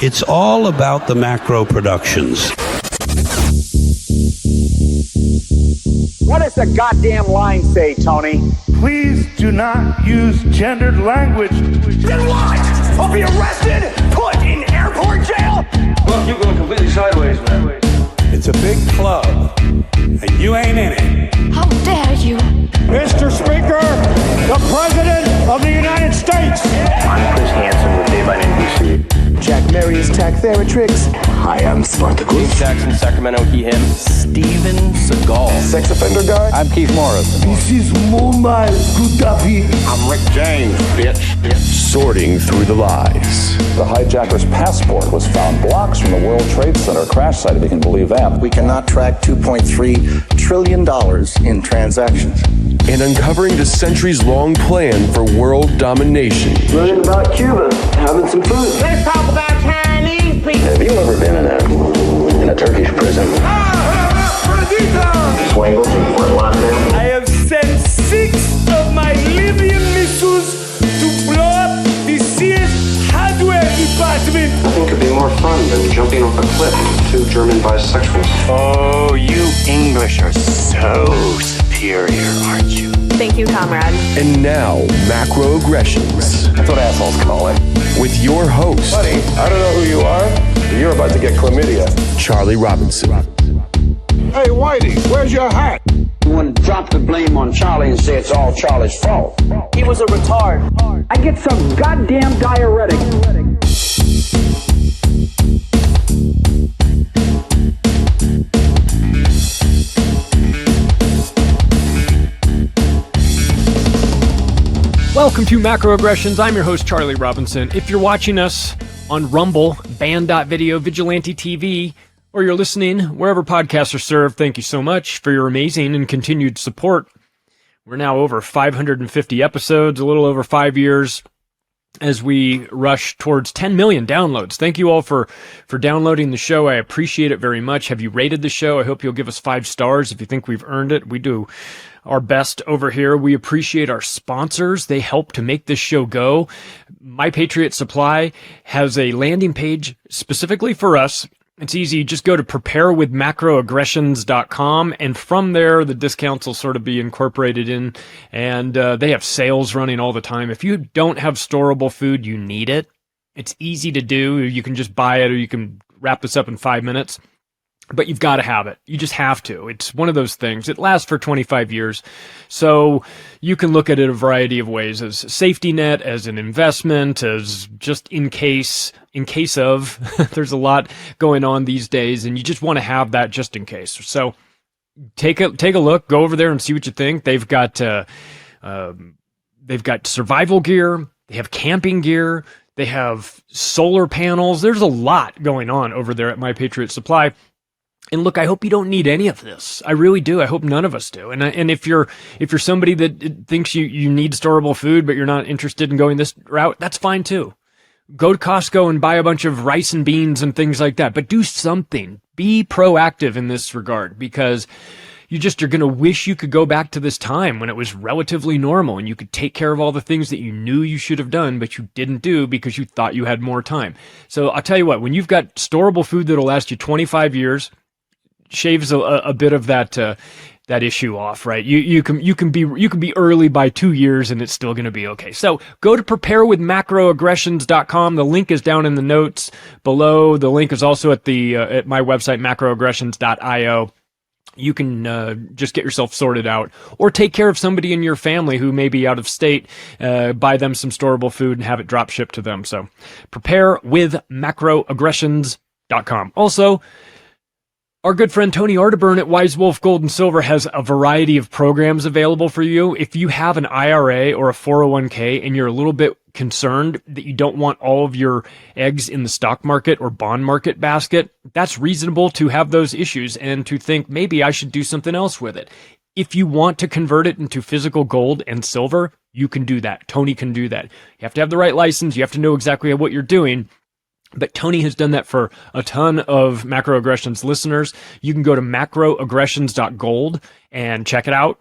It's all about the Macro Productions. What does the goddamn line say, Tony? Please do not use gendered language. Then what? I'll be arrested, put in airport jail? Look, you're going completely sideways, man. It's a big club, and you ain't in it. How dare you? Mr. Speaker, the President of the United States. I'm Chris Hansen with Dave on NBC. Jack Marius Tack Theratrix. Hi, I'm Spartacus. Jackson, Sacramento, he, him. Steven Seagal. Sex offender guy. I'm Keith Morris. This is Muammar Gaddafi. I'm Rick James, bitch. Sorting through the lies. The hijacker's passport was found blocks from the World Trade Center crash site, if you can believe that. We cannot track $2.3 trillion in transactions. And uncovering the centuries-long plan for world domination. Learning about Cuba, having some food. Let's talk about Chinese people. Have you ever been in a Turkish prison? Swangles and Fort Lauderdale? I have sent 6 of my Libyan missiles to blow up the CS hardware department. Nothing could be more fun than jumping off a cliff with 2 German bisexuals. Oh, you English are so superior, aren't you? Thank you, comrade. And now, Macroaggressions. That's what assholes call it. With your host, Buddy, I don't know who you are, but you're about to get chlamydia. Charlie Robinson. Hey, Whitey, where's your hat? You want to drop the blame on Charlie and say it's all Charlie's fault. He was a retard. I get some goddamn diuretic. Welcome to Macroaggressions. I'm your host, Charlie Robinson. If you're watching us on Rumble, Band.video, Vigilante TV, or you're listening wherever podcasts are served, thank you so much for your amazing and continued support. We're now over 550 episodes, a little over 5 years, as we rush towards 10 million downloads. Thank you all for downloading the show. I appreciate it very much. Have you rated the show? I hope you'll give us 5 stars if you think we've earned it. We do our best over here. We appreciate our sponsors. They help to make this show go. My Patriot Supply has a landing page specifically for us. It's easy. Just go to preparewithmacroaggressions.com, and from there, the discounts will sort of be incorporated in, and they have sales running all the time. If you don't have storable food, you need it. It's easy to do. You can just buy it, or you can wrap this up in 5 minutes. But you've got to have it. You just have to. It's one of those things. It lasts for 25 years. So you can look at it a variety of ways, as a safety net, as an investment, as just in case of. There's a lot going on these days, and you just want to have that just in case. So take a look, go over there and see what you think. They've got survival gear, they have camping gear, they have solar panels. There's a lot going on over there at My Patriot Supply. And look, I hope you don't need any of this. I really do. I hope none of us do. And if you're somebody that thinks you need storable food, but you're not interested in going this route, that's fine too. Go to Costco and buy a bunch of rice and beans and things like that. But do something. Be proactive in this regard, because you're going to wish you could go back to this time when it was relatively normal and you could take care of all the things that you knew you should have done, but you didn't do because you thought you had more time. So I'll tell you what, when you've got storable food that'll last you 25 years, shaves a bit of that issue off, right? You can be early by 2 years and it's still going to be okay. So go to preparewithmacroaggressions.com. The link is down in the notes below. The link is also at my website, macroaggressions.io. You can just get yourself sorted out, or take care of somebody in your family who may be out of state. Buy them some storable food and have it drop shipped to them. So preparewithmacroaggressions.com. Also, our good friend Tony Arterburn at Wise Wolf Gold and Silver has a variety of programs available for you. If you have an IRA or a 401k and you're a little bit concerned that you don't want all of your eggs in the stock market or bond market basket, that's reasonable to have those issues and to think maybe I should do something else with it. If you want to convert it into physical gold and silver, you can do that. Tony can do that. You have to have the right license. You have to know exactly what you're doing. But Tony has done that for a ton of Macroaggressions listeners. You can go to macroaggressions.gold and check it out.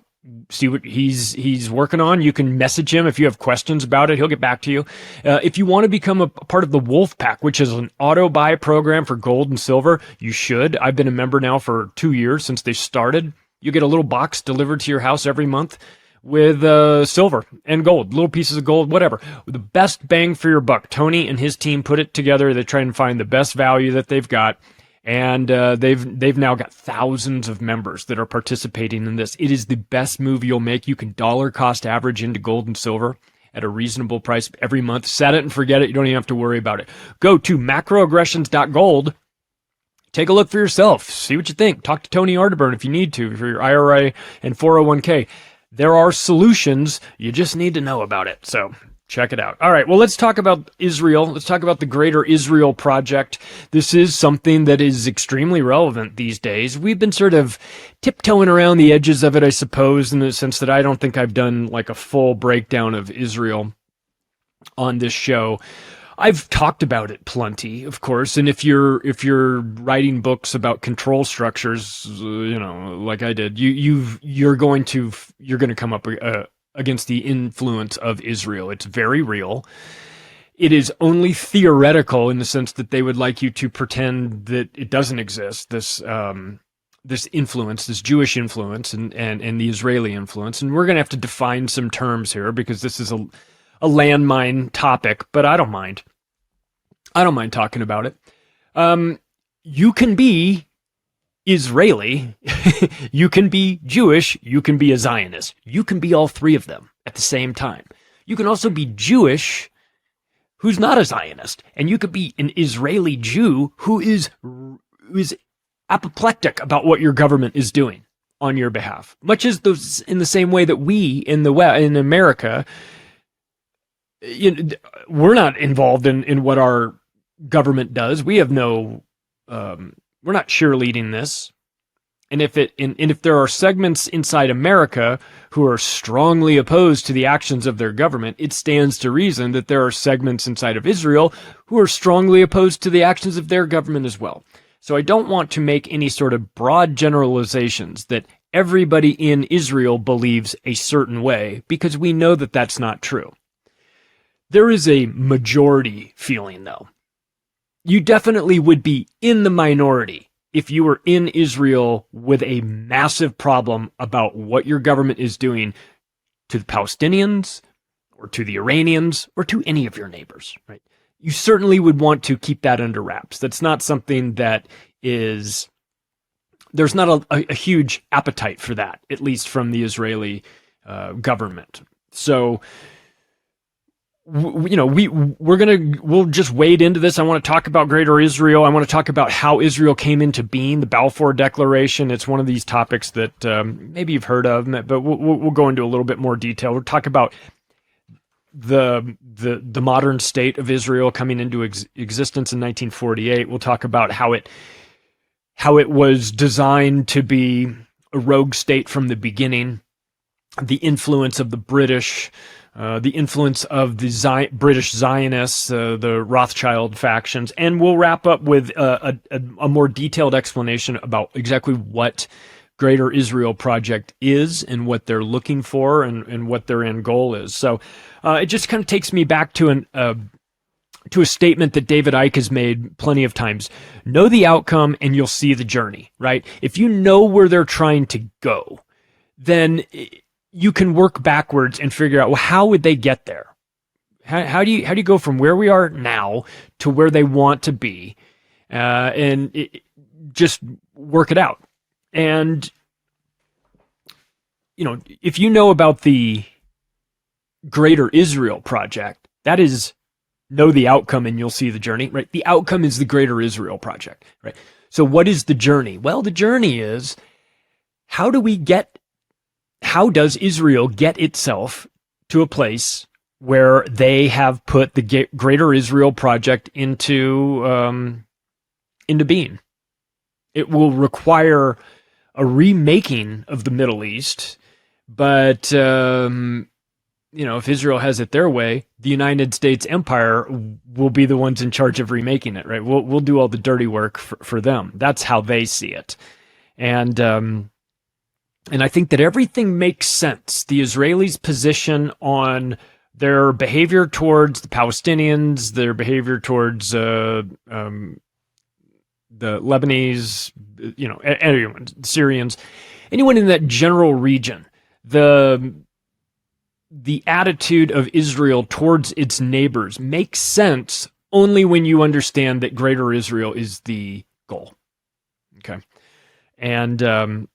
see what he's working on. You can message him if you have questions about it. He'll get back to you. If you want to become a part of the Wolf Pack, which is an auto buy program for gold and silver, you should. I've been a member now for 2 years since they started. You get a little box delivered to your house every month with silver and gold, little pieces of gold, whatever. The best bang for your buck. Tony and his team put it together. They try and find the best value that they've got. And they've now got thousands of members that are participating in this. It is the best move you'll make. You can dollar cost average into gold and silver at a reasonable price every month. Set it and forget it. You don't even have to worry about it. Go to macroaggressions.gold. Take a look for yourself. See what you think. Talk to Tony Arterburn if you need to for your IRA and 401k. There are solutions. You just need to know about it. So check it out. All right. Well, let's talk about Israel. Let's talk about the Greater Israel Project. This is something that is extremely relevant these days. We've been sort of tiptoeing around the edges of it, I suppose, in the sense that I don't think I've done like a full breakdown of Israel on this show. I've talked about it plenty, of course, and if you're writing books about control structures, like I did, you're going to come up against the influence of Israel. It's very real. It is only theoretical in the sense that they would like you to pretend that it doesn't exist. This influence, this Jewish influence, and the Israeli influence, and we're going to have to define some terms here because this is a landmine topic, but I don't mind. I don't mind talking about it. You can be Israeli, you can be Jewish, you can be a Zionist. You can be all three of them at the same time. You can also be Jewish who's not a Zionist, and you could be an Israeli Jew who is apoplectic about what your government is doing on your behalf. Much as those, in the same way that we in America, we're not involved in what our government does. We have no, we're not cheerleading this. And if there are segments inside America who are strongly opposed to the actions of their government, it stands to reason that there are segments inside of Israel who are strongly opposed to the actions of their government as well. So I don't want to make any sort of broad generalizations that everybody in Israel believes a certain way, because we know that that's not true. There is a majority feeling, though. You definitely would be in the minority if you were in Israel with a massive problem about what your government is doing to the Palestinians or to the Iranians or to any of your neighbors, right? You certainly would want to keep that under wraps. That's not something that is, there's not a huge appetite for that, at least from the Israeli government. So, we'll just wade into this. I want to talk about Greater Israel. I want to talk about how Israel came into being, the Balfour Declaration. It's one of these topics that maybe you've heard of, but we'll go into a little bit more detail. We'll talk about the modern state of Israel coming into existence in 1948. We'll talk about how it was designed to be a rogue state from the beginning, the influence of the British, the influence of the British Zionists, the Rothschild factions, and we'll wrap up with a more detailed explanation about exactly what Greater Israel Project is and what they're looking for and what their end goal is. So it just kind of takes me back to a statement that David Icke has made plenty of times. Know the outcome and you'll see the journey, right? If you know where they're trying to go, then you can work backwards and figure out, well, how would they get there? How do you go from where we are now to where they want to be, just work it out. And if you know about the Greater Israel Project, that is, know the outcome and you'll see the journey, right? The outcome is the Greater Israel Project, right? So what is the journey? Well, the journey is, how does Israel get itself to a place where they have put the Greater Israel Project into being? It will require a remaking of the Middle East, but if Israel has it their way, the United States empire will be the ones in charge of remaking it, right? We'll do all the dirty work for them. That's how they see it. And And I think that everything makes sense. The Israelis' position on their behavior towards the Palestinians, their behavior towards the Lebanese, anyone, Syrians, anyone in that general region, the attitude of Israel towards its neighbors makes sense only when you understand that Greater Israel is the goal. Okay. And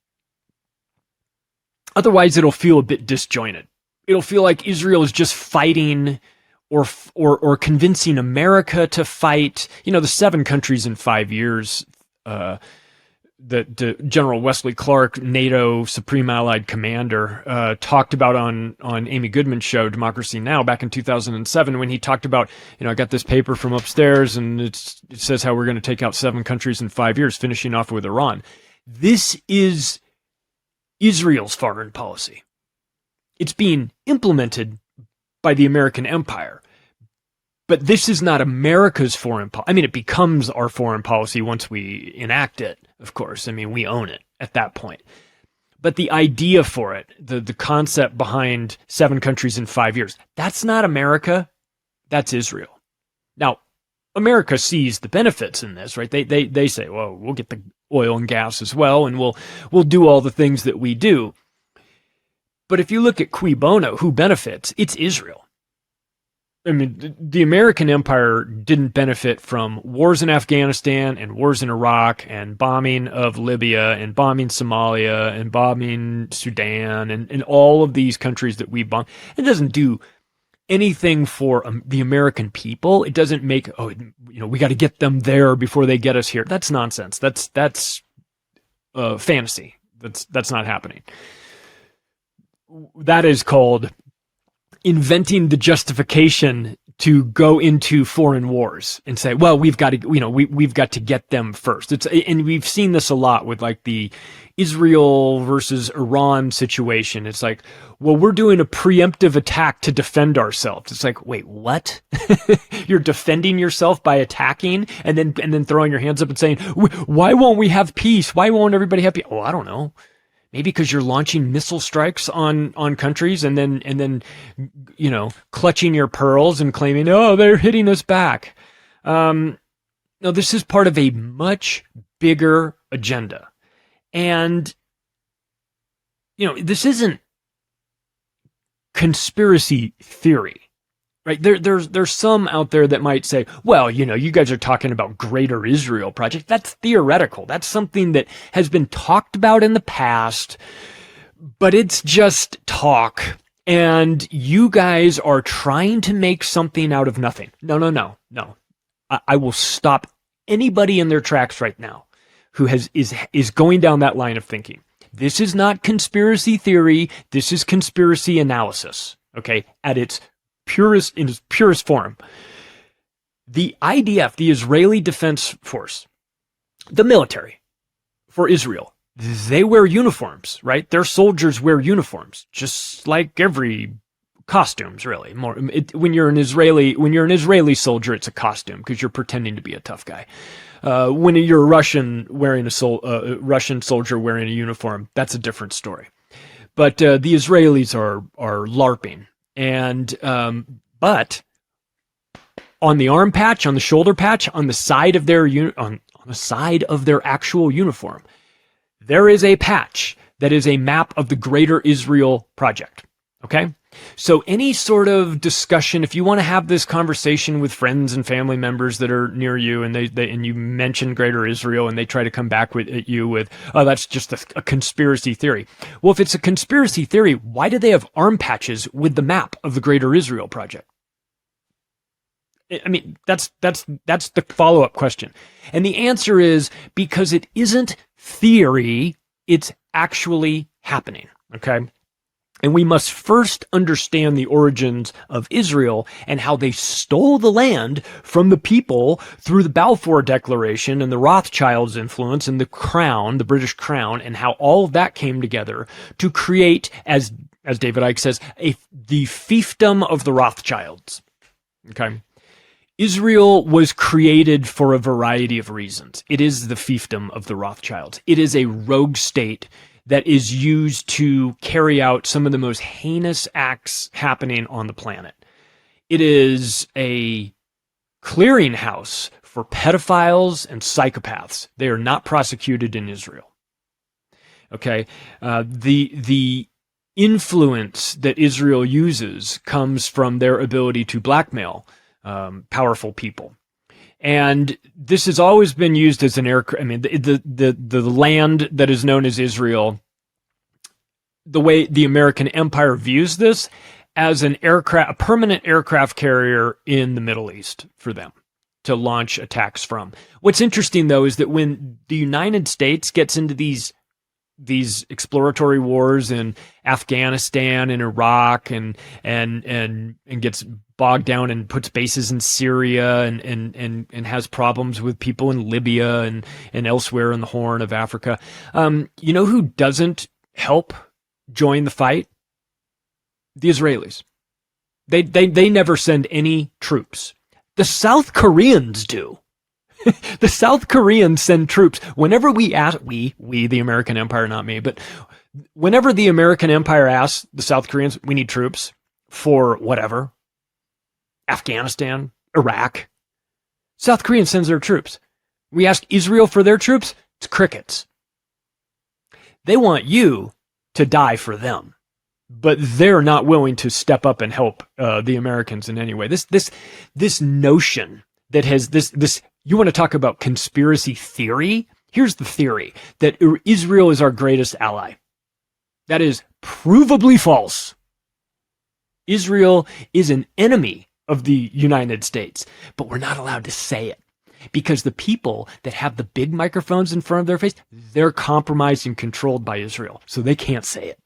otherwise, it'll feel a bit disjointed. It'll feel like Israel is just fighting or convincing America to fight. The 7 countries in 5 years, the General Wesley Clark, NATO Supreme Allied Commander, talked about on Amy Goodman's show, Democracy Now!, back in 2007, when he talked about, I got this paper from upstairs and it says how we're going to take out 7 countries in 5 years, finishing off with Iran. This is Israel's foreign policy. It's being implemented by the American empire. But this is not America's foreign policy. I mean, it becomes our foreign policy once we enact it, of course. I mean, we own it at that point. But the idea for it, the concept behind 7 countries in 5 years, that's not America. That's Israel. Now, America sees the benefits in this, right? They say, well, we'll get the oil and gas as well, and we'll do all the things that we do. But if you look at cui bono, who benefits, it's Israel. I mean, the American empire didn't benefit from wars in Afghanistan and wars in Iraq and bombing of Libya and bombing Somalia and bombing Sudan and all of these countries that we bomb. It doesn't do anything for the American people. It doesn't make, we got to get them there before they get us here. That's nonsense. That's fantasy. That's not happening. That is called inventing the justification to go into foreign wars and say, well, we've got to, we've got to get them first. And we've seen this a lot with like the Israel versus Iran situation. It's like, well, we're doing a preemptive attack to defend ourselves. It's like, wait, what? You're defending yourself by attacking and then throwing your hands up and saying, why won't we have peace? Why won't everybody have peace? Oh, I don't know. Maybe because you're launching missile strikes on countries and then clutching your pearls and claiming, oh, they're hitting us back. No, this is part of a much bigger agenda. And, this isn't conspiracy theory, right? There's some out there that might say, well, you guys are talking about Greater Israel Project. That's theoretical. That's something that has been talked about in the past, but it's just talk. And you guys are trying to make something out of nothing. No. I will stop anybody in their tracks right now who is going down that line of thinking. This is not conspiracy theory. This is conspiracy analysis. Okay. In its purest form. The IDF, the Israeli Defense Force, the military for Israel, they wear uniforms, right? Their soldiers wear uniforms, just like every costumes, really. When you're an Israeli soldier, it's a costume because you're pretending to be a tough guy. When you're a Russian wearing Russian soldier wearing a uniform, that's a different story. But the Israelis are LARPing. And, but on the arm patch, on the shoulder patch, on the side of their on the side of their actual uniform, there is a patch that is a map of the Greater Israel Project. Okay? So any sort of discussion, if you want to have this conversation with friends and family members that are near you and and you mention Greater Israel and they try to come back at you with, oh, that's just a conspiracy theory. Well, if it's a conspiracy theory, why do they have arm patches with the map of the Greater Israel Project? I mean, that's the follow-up question. And the answer is because it isn't theory, it's actually happening. Okay? And we must first understand the origins of Israel and how they stole the land from the people through the Balfour Declaration and the Rothschilds' influence and the crown, the British crown, and how all of that came together to create, as David Icke says, the fiefdom of the Rothschilds. Okay? Israel was created for a variety of reasons. It is the fiefdom of the Rothschilds. It is a rogue state that is used to carry out some of the most heinous acts happening on the planet. It is a clearinghouse for pedophiles and psychopaths. They are not prosecuted in Israel. Okay, the influence that Israel uses comes from their ability to blackmail powerful people, and this has always been used as an aircraft. I mean, the land that is known as Israel, the way the American empire views this as a permanent aircraft carrier in the Middle East for them to launch attacks from. What's interesting though is that when the United States gets into these exploratory wars in Afghanistan and Iraq and gets bogged down and puts bases in Syria and has problems with people in Libya and elsewhere in the Horn of Africa. You know who doesn't help join the fight? The Israelis. They never send any troops. The South Koreans do. The South Koreans send troops whenever we ask, we, the American Empire, not me, but whenever the American Empire asks the South Koreans, we need troops for whatever, Afghanistan, Iraq, South Korea sends their troops. We ask Israel for their troops, it's crickets. They want you to die for them, but they're not willing to step up and help the Americans in any way. This notion that has this. You want to talk about conspiracy theory? Here's the theory, that Israel is our greatest ally. That is provably false. Israel is an enemy of the United States, but we're not allowed to say it because the people that have the big microphones in front of their face, they're compromised and controlled by Israel, so they can't say it,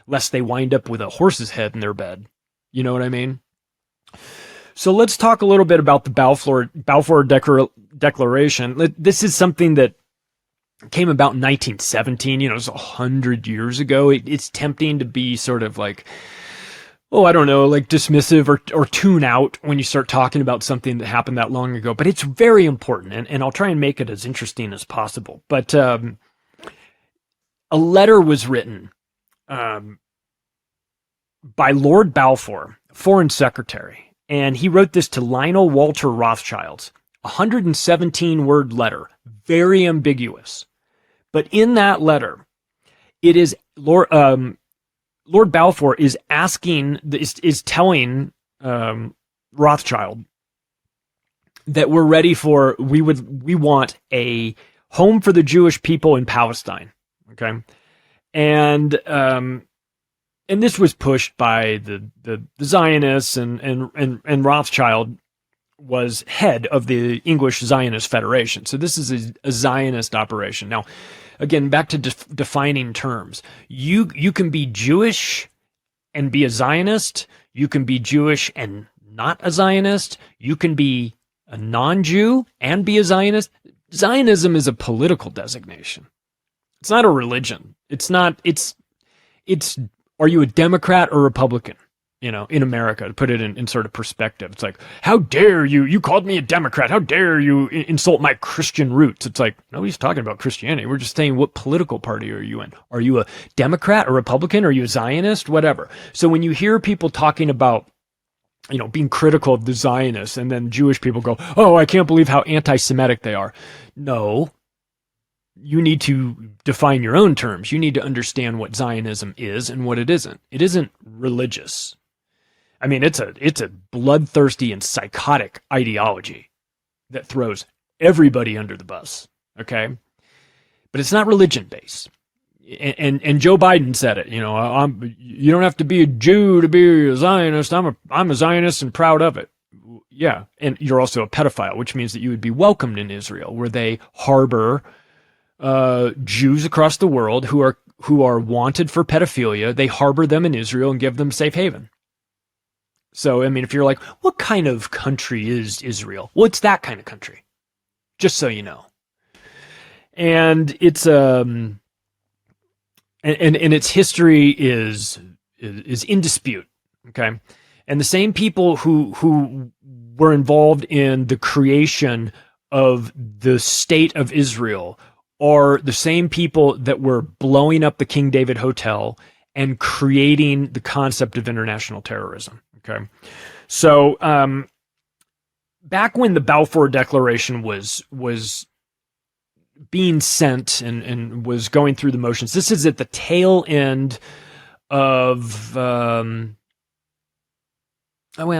lest they wind up with a horse's head in their bed. You know what I mean? So let's talk a little bit about the Balfour Declaration. This is something that came about in 1917. You know, it's 100 years ago. It's tempting to be sort of like, I don't know, like dismissive or tune out when you start talking about something that happened that long ago. But it's very important, and I'll try and make it as interesting as possible. But a letter was written by Lord Balfour, Foreign Secretary. And he wrote this to Lionel Walter Rothschild, 117-word letter, very ambiguous. But in that letter, it is Lord Balfour is telling Rothschild that we're ready for, we want a home for the Jewish people in Palestine. Okay, and this was pushed by the Zionists, and Rothschild was head of the English Zionist Federation. So this is a Zionist operation. Now, again, back to defining terms. You can be Jewish and be a Zionist. You can be Jewish and not a Zionist. You can be a non-Jew and be a Zionist. Zionism is a political designation. It's not a religion. It's are you a Democrat or Republican? You know, in America, to put it in sort of perspective. It's like, how dare you called me a Democrat. How dare you insult my Christian roots? It's like, nobody's talking about Christianity. We're just saying, what political party are you in? Are you a Democrat or Republican? Are you a Zionist? Whatever. So when you hear people talking about, you know, being critical of the Zionists, and then Jewish people go, I can't believe how anti-Semitic they are. No. You need to define your own terms. You need to understand what Zionism is and what it isn't. It isn't religious. I mean, it's a bloodthirsty and psychotic ideology that throws everybody under the bus. Okay, but it's not religion based. And Joe Biden said it. You know, you don't have to be a Jew to be a Zionist. I'm a Zionist and proud of it. Yeah, and you're also a pedophile, which means that you would be welcomed in Israel, where they harbor Jews across the world who are wanted for pedophilia. They harbor them in Israel and give them safe haven. So, I mean, if you're like, what kind of country is Israel? Well, it's that kind of country, just so you know. And it's and its history is in dispute. Okay, and the same people who were involved in the creation of the state of Israel are the same people that were blowing up the King David Hotel and creating the concept of international terrorism. Okay. So, back when the Balfour Declaration was being sent and was going through the motions, this is at the tail end of, well,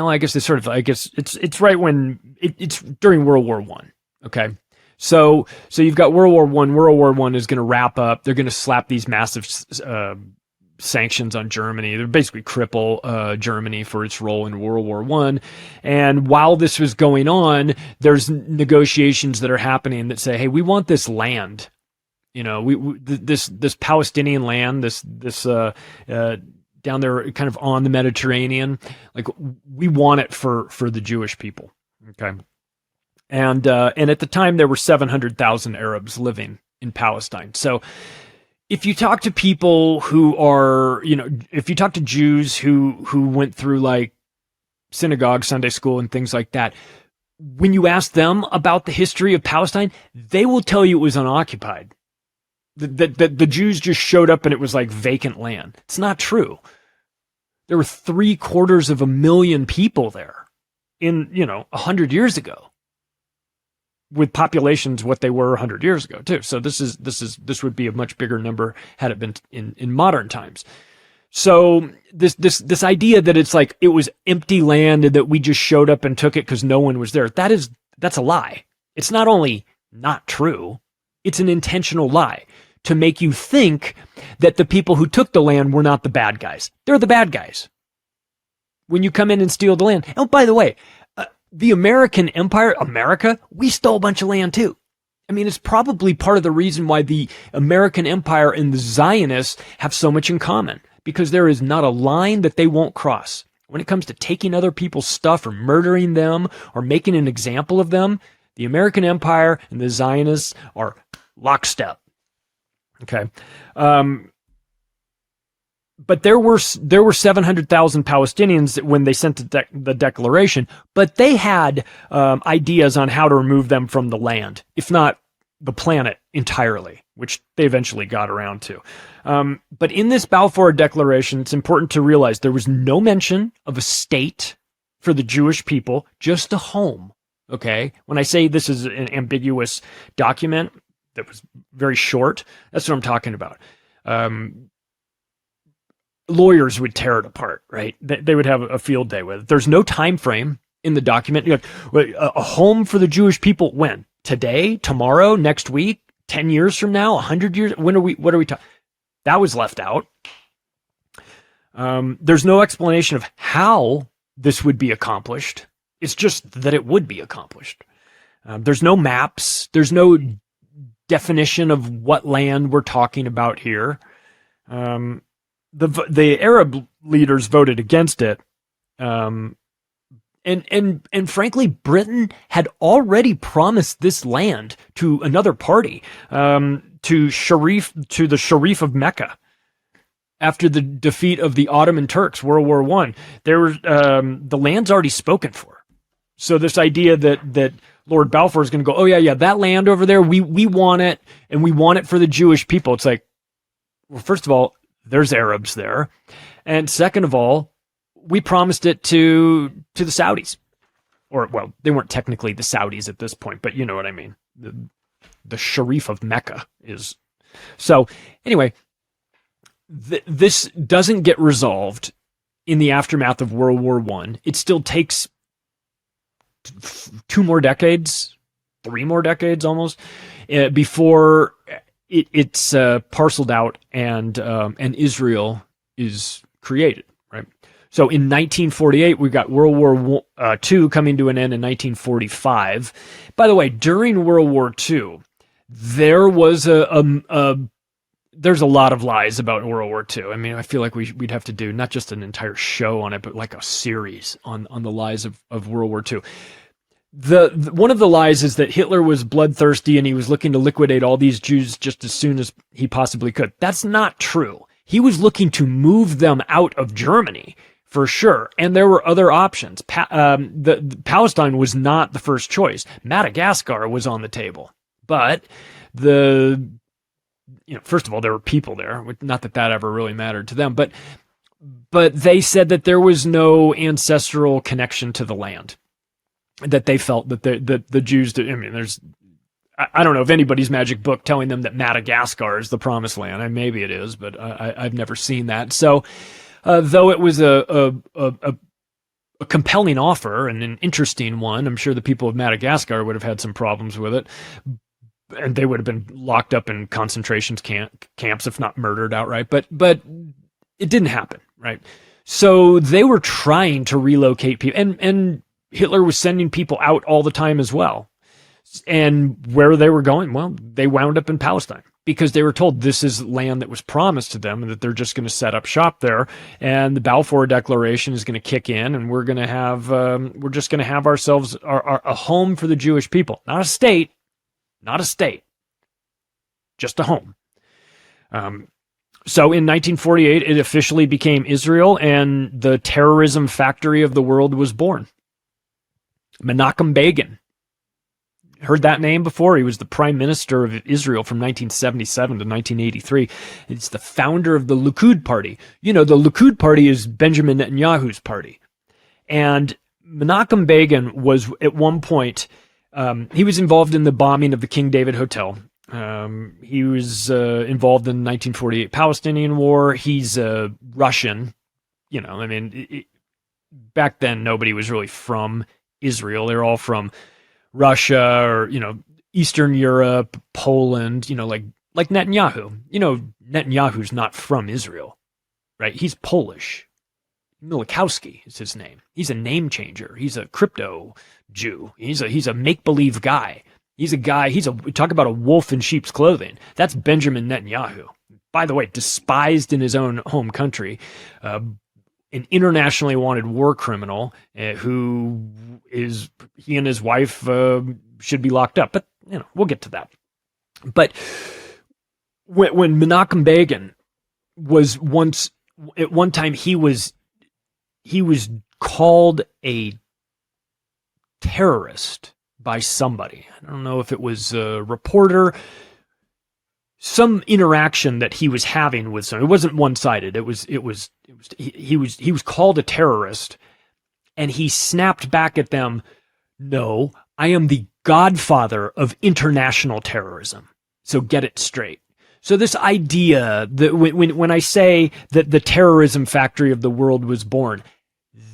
I guess it's right when it's during World War I. Okay. So you've got World War I. World War I is going to wrap up. They're going to slap these massive sanctions on Germany. They're basically cripple Germany for its role in World War I. And while this was going on, there's negotiations that are happening that say, hey, we want this land. You know, this Palestinian land, this down there kind of on the Mediterranean, like we want it for the Jewish people. Okay. And at the time there were 700,000 Arabs living in Palestine. So if you talk to people who are, you know, if you talk to Jews who went through like synagogue, Sunday school and things like that, when you ask them about the history of Palestine, they will tell you it was unoccupied. The Jews just showed up and it was like vacant land. It's not true. There were 750,000 people there in, 100 years ago, with populations what they were 100 years ago too. So this would be a much bigger number had it been in modern times. So this idea that it's like it was empty land and that we just showed up and took it because no one was there, that's a lie. It's not only not true, it's an intentional lie to make you think that the people who took the land were not the bad guys. They're the bad guys. When you come in and steal the land. Oh, by the way, the American Empire, America, we stole a bunch of land too. I mean, it's probably part of the reason why the American Empire and the Zionists have so much in common, because there is not a line that they won't cross. When it comes to taking other people's stuff or murdering them or making an example of them, the American Empire and the Zionists are lockstep. Okay. But there were 700,000 Palestinians when they sent the declaration, but they had ideas on how to remove them from the land, if not the planet entirely, which they eventually got around to. But in this Balfour Declaration, it's important to realize there was no mention of a state for the Jewish people, just a home. Okay? When I say this is an ambiguous document that was very short, that's what I'm talking about. Lawyers would tear it apart, right? They would have a field day with it. There's no time frame in the document. You're like, a home for the Jewish people when? Today? Tomorrow? Next week? 10 years from now? 100 years? What are we talking? That was left out. There's no explanation of how this would be accomplished. It's just that it would be accomplished. There's no maps. There's no definition of what land we're talking about here. The Arab leaders voted against it. And frankly, Britain had already promised this land to another party, to the Sharif of Mecca. After the defeat of the Ottoman Turks, World War I, the land's already spoken for. So this idea that Lord Balfour is going to go, oh yeah, that land over there, we want it, and we want it for the Jewish people. It's like, well, first of all, there's Arabs there. And second of all, we promised it to the Saudis. Or, well, they weren't technically the Saudis at this point, but you know what I mean. The Sharif of Mecca is. So, anyway, this doesn't get resolved in the aftermath of World War I. It still takes 2 more decades, 3 more decades almost, before it's parceled out and Israel is created, right? So in 1948, we've got World War II coming to an end in 1945. By the way, during World War II, there was there's a lot of lies about World War II. I mean, I feel like we'd have to do not just an entire show on it, but like a series on the lies of World War II. One of the lies is that Hitler was bloodthirsty and he was looking to liquidate all these Jews just as soon as he possibly could. That's not true. He was looking to move them out of Germany for sure, and there were other options. Palestine was not the first choice. Madagascar was on the table, but first of all, there were people there. Not that that ever really mattered to them, but they said that there was no ancestral connection to the land. That they felt that the Jews did. I mean, I don't know if anybody's magic book telling them that Madagascar is the promised land. Maybe it is, but I've never seen that. So, though it was a compelling offer and an interesting one, I'm sure the people of Madagascar would have had some problems with it. And they would have been locked up in concentration camps, if not murdered outright. But it didn't happen, right? So they were trying to relocate people, and Hitler was sending people out all the time as well. And where they were going, well, they wound up in Palestine because they were told this is land that was promised to them and that they're just going to set up shop there. And the Balfour Declaration is going to kick in, and we're just going to have ourselves a home for the Jewish people, not a state. Not a state, just a home. So in 1948, it officially became Israel, and the terrorism factory of the world was born. Menachem Begin. Heard that name before? He was the prime minister of Israel from 1977 to 1983. It's the founder of the Likud party. You know, the Likud party is Benjamin Netanyahu's party. And Menachem Begin was at one point... he was involved in the bombing of the King David Hotel. He was involved in the 1948 Palestinian War. He's Russian. You know, I mean, back then nobody was really from Israel. They're all from Russia or, you know, Eastern Europe, Poland, you know, like Netanyahu. You know, Netanyahu's not from Israel, right? He's Polish. Milikowski is his name. He's a name changer. He's a crypto Jew. He's a make-believe guy. Talk about a wolf in sheep's clothing. That's Benjamin Netanyahu. By the way, despised in his own home country, an internationally wanted war criminal who he and his wife should be locked up. But, you know, we'll get to that. But when Menachem Begin was once, at one time he was called a terrorist by somebody. I don't know if it was a reporter, some interaction that he was having with someone. It wasn't one-sided. He was called a terrorist, and he snapped back at them, "No, I am the godfather of international terrorism. So get it straight." So this idea that when I say that the terrorism factory of the world was born,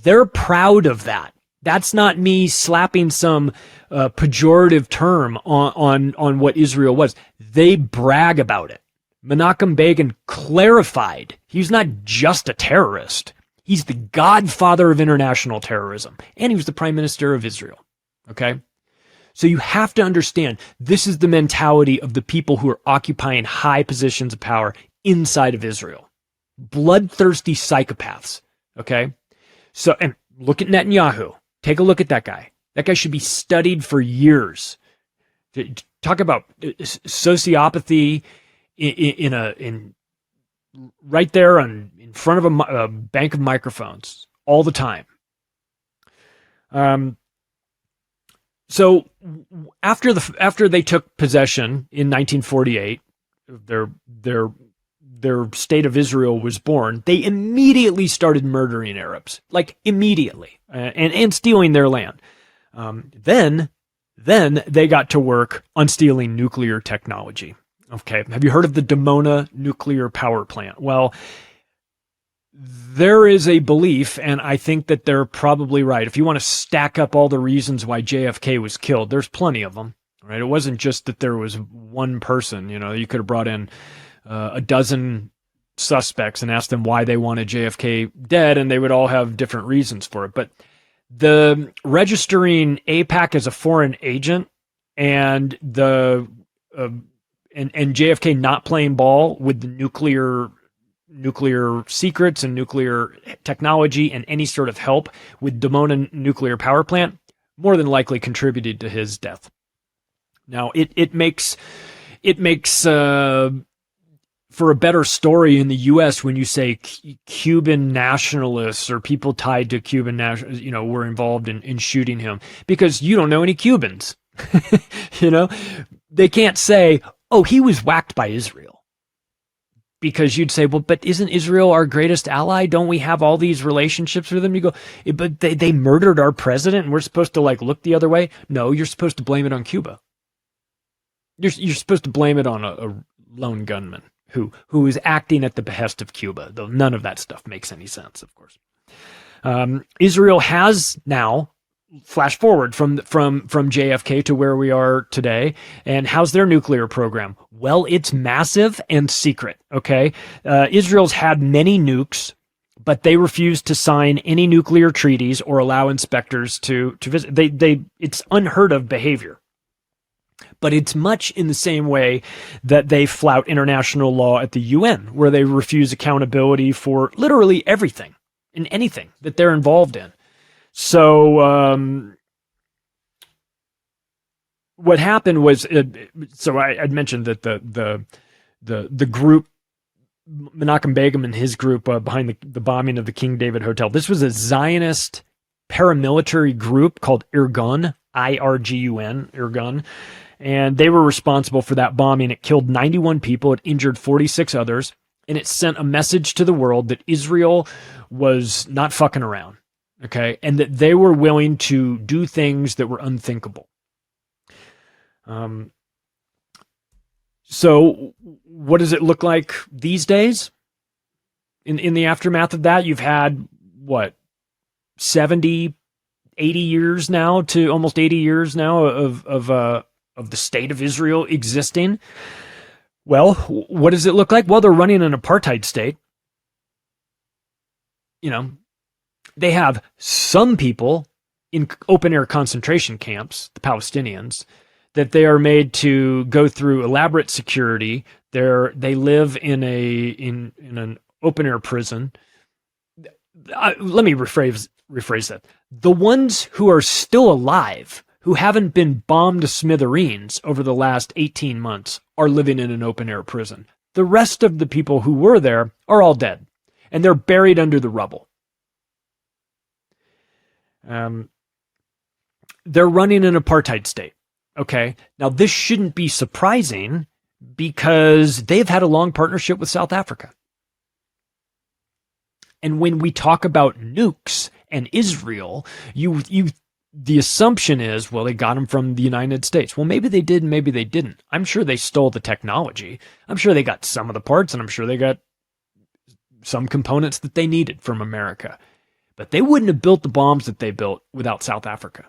they're proud of that. That's not me slapping some pejorative term on what Israel was. They brag about it. Menachem Begin clarified he's not just a terrorist. He's the godfather of international terrorism. And he was the prime minister of Israel. Okay? So you have to understand, this is the mentality of the people who are occupying high positions of power inside of Israel. Bloodthirsty psychopaths. Okay? So, and look at Netanyahu. Take a look at that guy. That guy should be studied for years. Talk about sociopathy in right there in front of a bank of microphones all the time. So after they took possession in 1948, their state of Israel was born, they immediately started murdering Arabs, like immediately, and stealing their land. Then they got to work on stealing nuclear technology. Okay, have you heard of the Dimona nuclear power plant? Well, there is a belief, and I think that they're probably right. If you want to stack up all the reasons why JFK was killed, there's plenty of them, right? It wasn't just that there was one person. You know, you could have brought in a dozen suspects and asked them why they wanted JFK dead, and they would all have different reasons for it. But the registering AIPAC as a foreign agent and the and JFK not playing ball with the nuclear secrets and nuclear technology and any sort of help with Dimona nuclear power plant more than likely contributed to his death. Now it makes for a better story in the U.S. when you say Cuban nationalists or people tied to Cuban nationalists, you know, were involved in shooting him, because you don't know any Cubans. You know, they can't say, Oh, he was whacked by Israel. Because you'd say, well, but isn't Israel our greatest ally? Don't we have all these relationships with them? You go, but they murdered our president and we're supposed to like look the other way? No, you're supposed to blame it on Cuba. You're supposed to blame it on a lone gunman who is acting at the behest of Cuba, though none of that stuff makes any sense, of course. Israel has now, flash forward from JFK to where we are today, and how's their nuclear program? Well, it's massive and secret, okay? Israel's had many nukes, but they refuse to sign any nuclear treaties or allow inspectors to visit. It's unheard of behavior. But it's much in the same way that they flout international law at the UN, where they refuse accountability for literally everything and anything that they're involved in. So what happened was, so I'd mentioned that the group, Menachem Begin and his group behind the bombing of the King David Hotel, this was a Zionist paramilitary group called Irgun, I-R-G-U-N, Irgun. And they were responsible for that bombing. It killed 91 people. It injured 46 others. And it sent a message to the world that Israel was not fucking around. Okay. And that they were willing to do things that were unthinkable. So what does it look like these days? In the aftermath of that, you've had what, 70, 80 years now to almost 80 years now of the state of Israel existing. Well, what does it look like? Well, they're running an apartheid state. You know, they have some people in open-air concentration camps, the Palestinians, that they are made to go through elaborate security. They live in an open-air prison. Let me rephrase that. The ones who are still alive, who haven't been bombed to smithereens over the last 18 months, are living in an open-air prison. The rest of the people who were there are all dead, and they're buried under the rubble. They're running an apartheid state, okay? Now, this shouldn't be surprising because they've had a long partnership with South Africa. And when we talk about nukes and Israel, the assumption is, well, they got them from the United States. Well, maybe they did, maybe they didn't. I'm sure they stole the technology. I'm sure they got some of the parts, and I'm sure they got some components that they needed from America. But they wouldn't have built the bombs that they built without South Africa.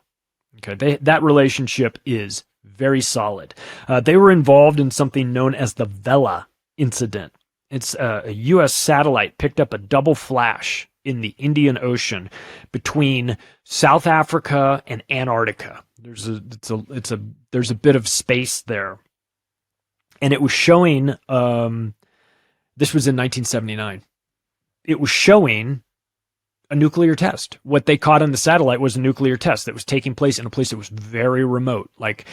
Okay, that relationship is very solid. They were involved in something known as the Vela incident. It's a U.S. satellite picked up a double flash in the Indian Ocean between South Africa and Antarctica. There's a bit of space there, and it was showing. This was in 1979. It was showing a nuclear test. What they caught on the satellite was a nuclear test that was taking place in a place that was very remote. Like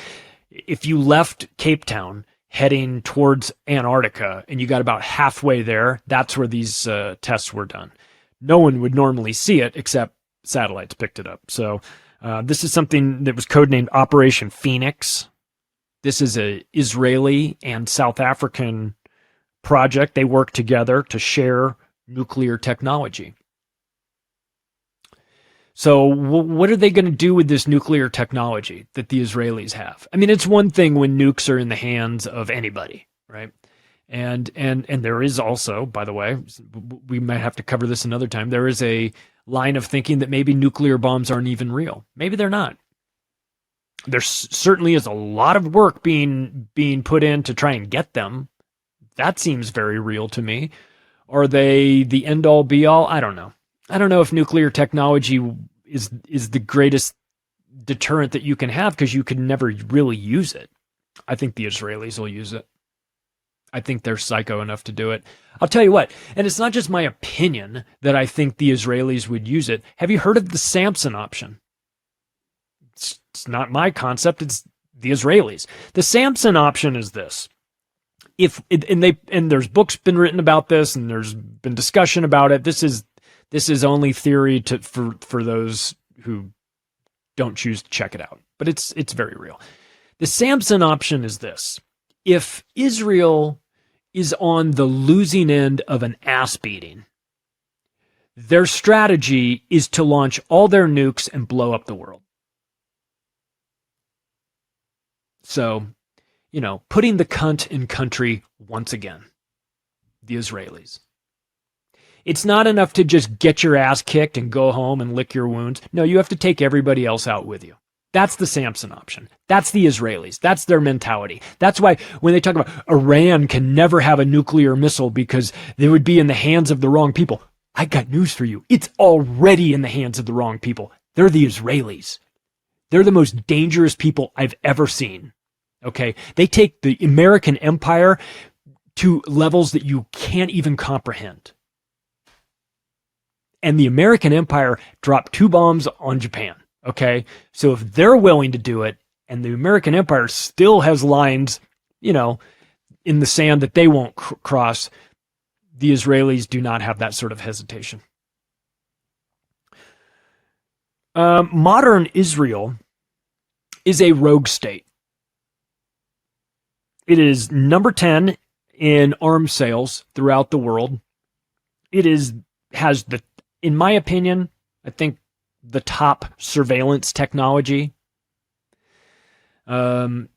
if you left Cape Town heading towards Antarctica and you got about halfway there, that's where these tests were done. No one would normally see it except satellites picked it up. So this is something that was codenamed Operation Phoenix. This is a Israeli and South African project. They work together to share nuclear technology. So what are they going to do with this nuclear technology that the Israelis have? I mean, it's one thing when nukes are in the hands of anybody, right? And there is also, by the way, we might have to cover this another time, there is a line of thinking that maybe nuclear bombs aren't even real. Maybe they're not. There certainly is a lot of work being put in to try and get them. That seems very real to me. Are they the end-all, be-all? I don't know. I don't know if nuclear technology is the greatest deterrent that you can have because you can never really use it. I think the Israelis will use it. I think they're psycho enough to do it. I'll tell you what, and it's not just my opinion that I think the Israelis would use it. Have you heard of the Samson option? It's not my concept, it's the Israelis. The Samson option is this. And there's books been written about this, and there's been discussion about it. This is only theory for those who don't choose to check it out, but it's very real. The Samson option is this. if Israel is on the losing end of an ass beating, their strategy is to launch all their nukes and blow up the world. So, putting the cunt in country once again, the Israelis. It's not enough to just get your ass kicked and go home and lick your wounds. No, you have to take everybody else out with you. That's the Samson option. That's the Israelis. That's their mentality. That's why when they talk about Iran can never have a nuclear missile because they would be in the hands of the wrong people. I got news for you. It's already in the hands of the wrong people. They're the Israelis. They're the most dangerous people I've ever seen. Okay? They take the American empire to levels that you can't even comprehend. And the American empire dropped 2 bombs on Japan. Okay? So if they're willing to do it, and the American empire still has lines, in the sand that they won't cross, the Israelis do not have that sort of hesitation. Modern Israel is a rogue state. It is number 10 in arms sales throughout the world. It has the, in my opinion, I think the top surveillance technology. You'd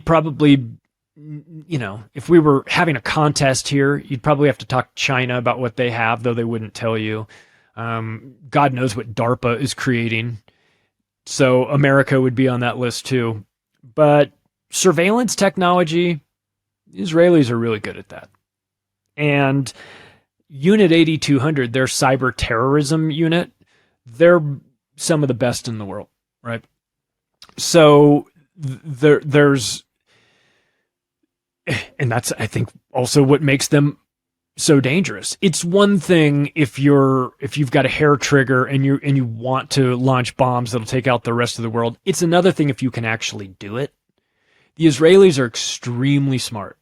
probably, if we were having a contest here, you'd probably have to talk to China about what they have, though they wouldn't tell you. God knows what DARPA is creating. So America would be on that list too. But surveillance technology, the Israelis are really good at that. And Unit 8200, their cyber terrorism unit, they're some of the best in the world, right? So there's, and that's, I think, also what makes them so dangerous. It's one thing if you've got a hair trigger and you want to launch bombs that'll take out the rest of the world. It's another thing if you can actually do it. The Israelis are extremely smart.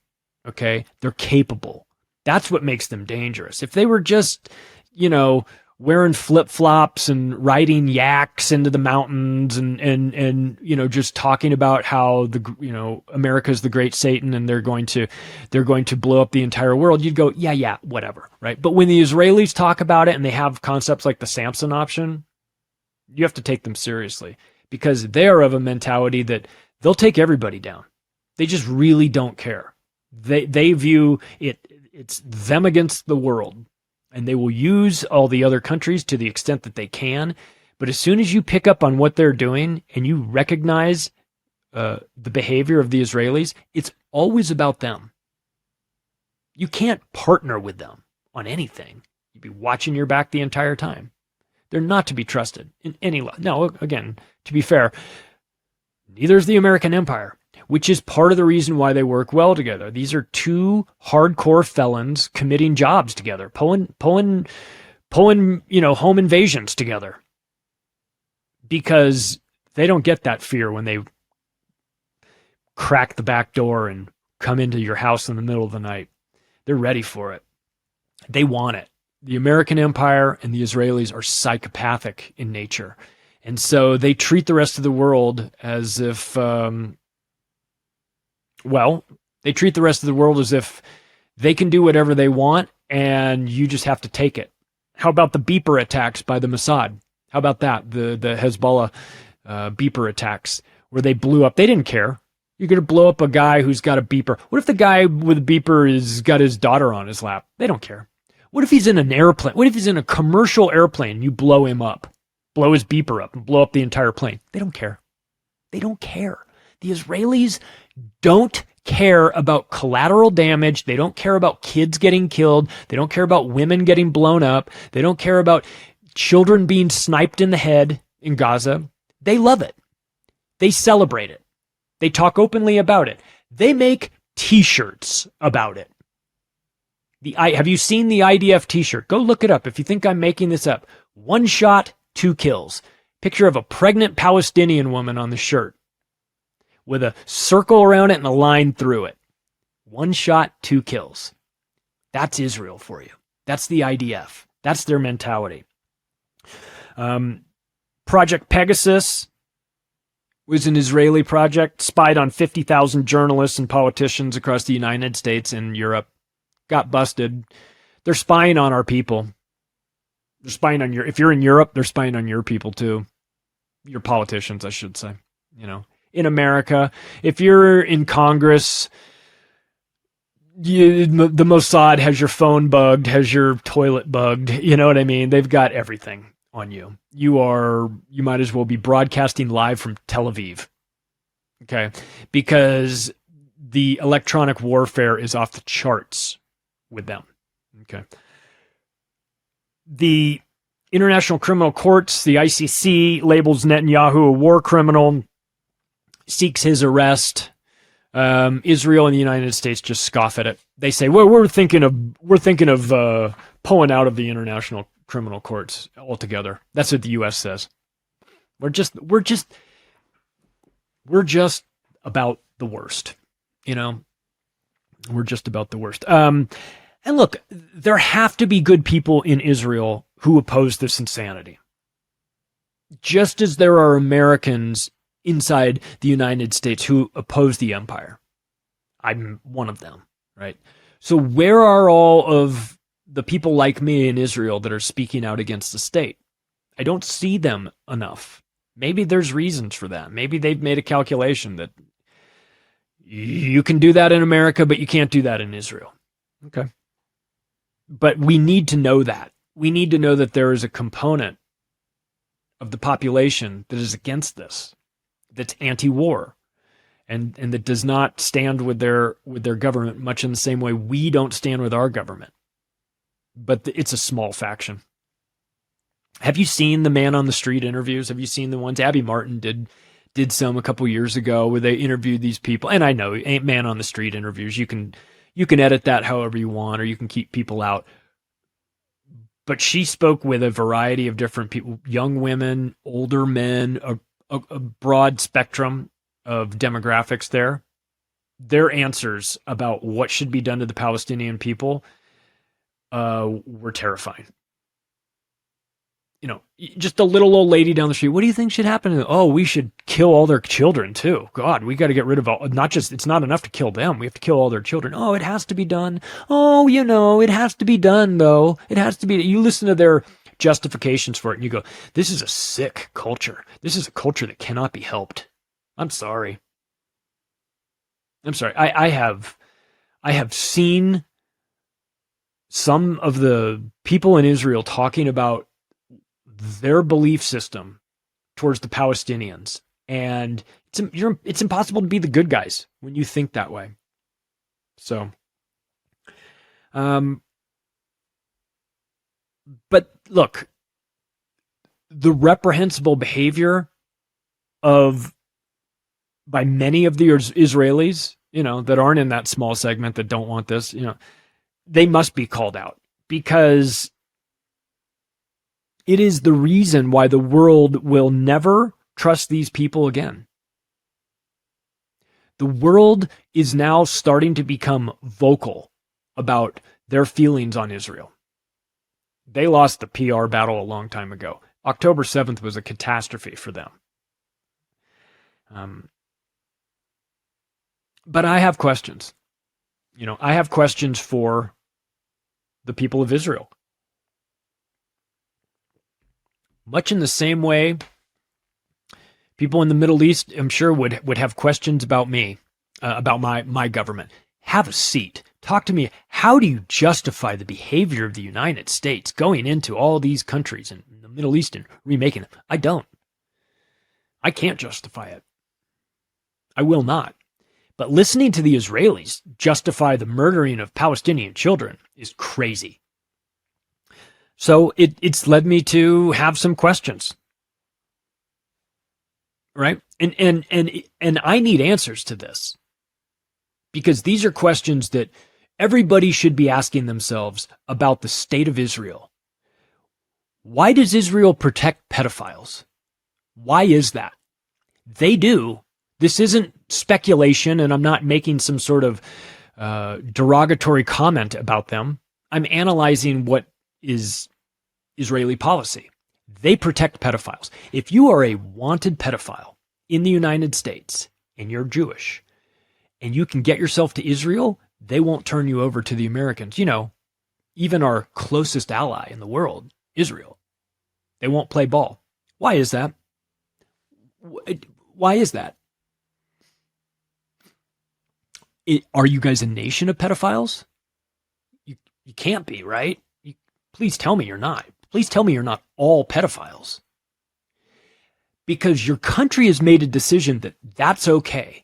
Okay? They're capable. That's what makes them dangerous. If they were just, wearing flip-flops and riding yaks into the mountains and just talking about how America's the great Satan and they're going to blow up the entire world, you'd go, yeah, whatever, right? But when the Israelis talk about it and they have concepts like the Samson option, you have to take them seriously because they're of a mentality that they'll take everybody down. They just really don't care. They view it's them against the world. And they will use all the other countries to the extent that they can. But as soon as you pick up on what they're doing and you recognize the behavior of the Israelis, it's always about them. You can't partner with them on anything. You'd be watching your back the entire time. They're not to be trusted in any level. Now, again, to be fair, neither is the American empire, which is part of the reason why they work well together. These are 2 hardcore felons committing jobs together, pulling, home invasions together. Because they don't get that fear when they crack the back door and come into your house in the middle of the night. They're ready for it. They want it. The American empire and the Israelis are psychopathic in nature. And so they treat the rest of the world as if, they treat the rest of the world as if they can do whatever they want and you just have to take it. How about the beeper attacks by the Mossad? How about that? The Hezbollah beeper attacks where they blew up. They didn't care. You're going to blow up a guy who's got a beeper. What if the guy with a beeper has got his daughter on his lap? They don't care. What if he's in an airplane? What if he's in a commercial airplane and you blow him up? Blow his beeper up and blow up the entire plane. They don't care. They don't care. The Israelis don't care about collateral damage. They don't care about kids getting killed. They don't care about women getting blown up. They don't care about children being sniped in the head in Gaza. They love it. They celebrate it. They talk openly about it. They make t-shirts about it. Have you seen the IDF t-shirt? Go look it up if you think I'm making this up. 1 shot, 2 kills. Picture of a pregnant Palestinian woman on the shirt with a circle around it and a line through it. 1 shot, 2 kills. That's Israel for you. That's the IDF. That's their mentality. Project Pegasus, was an Israeli project, spied on 50,000 journalists and politicians across the United States and Europe, got busted. They're spying on our people. They're spying on if you're in Europe, they're spying on your people too. Your politicians, I should say. You know, in America, if you're in Congress, the Mossad has your phone bugged, has your toilet bugged. You know what I mean? They've got everything on you. You might as well be broadcasting live from Tel Aviv. Okay. Because the electronic warfare is off the charts with them. Okay. The International Criminal Courts, the ICC, labels Netanyahu a war criminal, seeks his arrest. Israel and the United States just scoff at it. They say, well, we're thinking of pulling out of the International Criminal Courts altogether. That's what the U.S. says. We're just about the worst, you know. We're just about the worst. And look, there have to be good people in Israel who oppose this insanity. Just as there are Americans inside the United States who oppose the empire. I'm one of them, right? So where are all of the people like me in Israel that are speaking out against the state? I don't see them enough. Maybe there's reasons for that. Maybe they've made a calculation that you can do that in America, but you can't do that in Israel. Okay. But we need to know that. We need to know that there is a component of the population that is against this, that's anti-war, and that does not stand with their government much in the same way we don't stand with our government. But it's a small faction. Have you seen the man on the street interviews? Have you seen the ones Abby Martin did some a couple years ago where they interviewed these people? And I know man on the street interviews, you can edit that however you want, or you can keep people out. But she spoke with a variety of different people, young women, older men, a broad spectrum of demographics there. Their answers about what should be done to the Palestinian people were terrifying. You know, just a little old lady down the street. What do you think should happen? Oh, we should kill all their children too. God, we got to get rid of all, it's not enough to kill them. We have to kill all their children. Oh, it has to be done. Oh, you know, it has to be done though. It has to be. You listen to their justifications for it and you go, this is a sick culture. This is a culture that cannot be helped. I'm sorry. I have seen some of the people in Israel talking about their belief system towards the Palestinians, and it's impossible to be the good guys when you think that way. So, but look, the reprehensible behavior by many of the Israelis, you know, that aren't in that small segment that don't want this, you know, they must be called out, because it is the reason why the world will never trust these people again. The world is now starting to become vocal about their feelings on Israel. They lost the PR battle a long time ago. October 7th was a catastrophe for them. But I have questions. You know, I have questions for the people of Israel. Much in the same way, people in the Middle East, I'm sure, would have questions about me, about my government. Have a seat. Talk to me. How do you justify the behavior of the United States going into all these countries in the Middle East and remaking them? I don't. I can't justify it. I will not. But listening to the Israelis justify the murdering of Palestinian children is crazy. So it's led me to have some questions, right? And I need answers to this, because these are questions that everybody should be asking themselves about the state of Israel. Why does Israel protect pedophiles? Why is that? They do. This isn't speculation, and I'm not making some sort of derogatory comment about them. I'm analyzing what is Israeli policy. They protect pedophiles. If you are a wanted pedophile in the United States and you're Jewish and you can get yourself to Israel, they won't turn you over to the Americans. You know, even our closest ally in the world, Israel, they won't play ball. Why is that? Why is that? Are you guys a nation of pedophiles? You can't be, right? Please tell me you're not. Please tell me you're not all pedophiles. Because your country has made a decision that that's okay.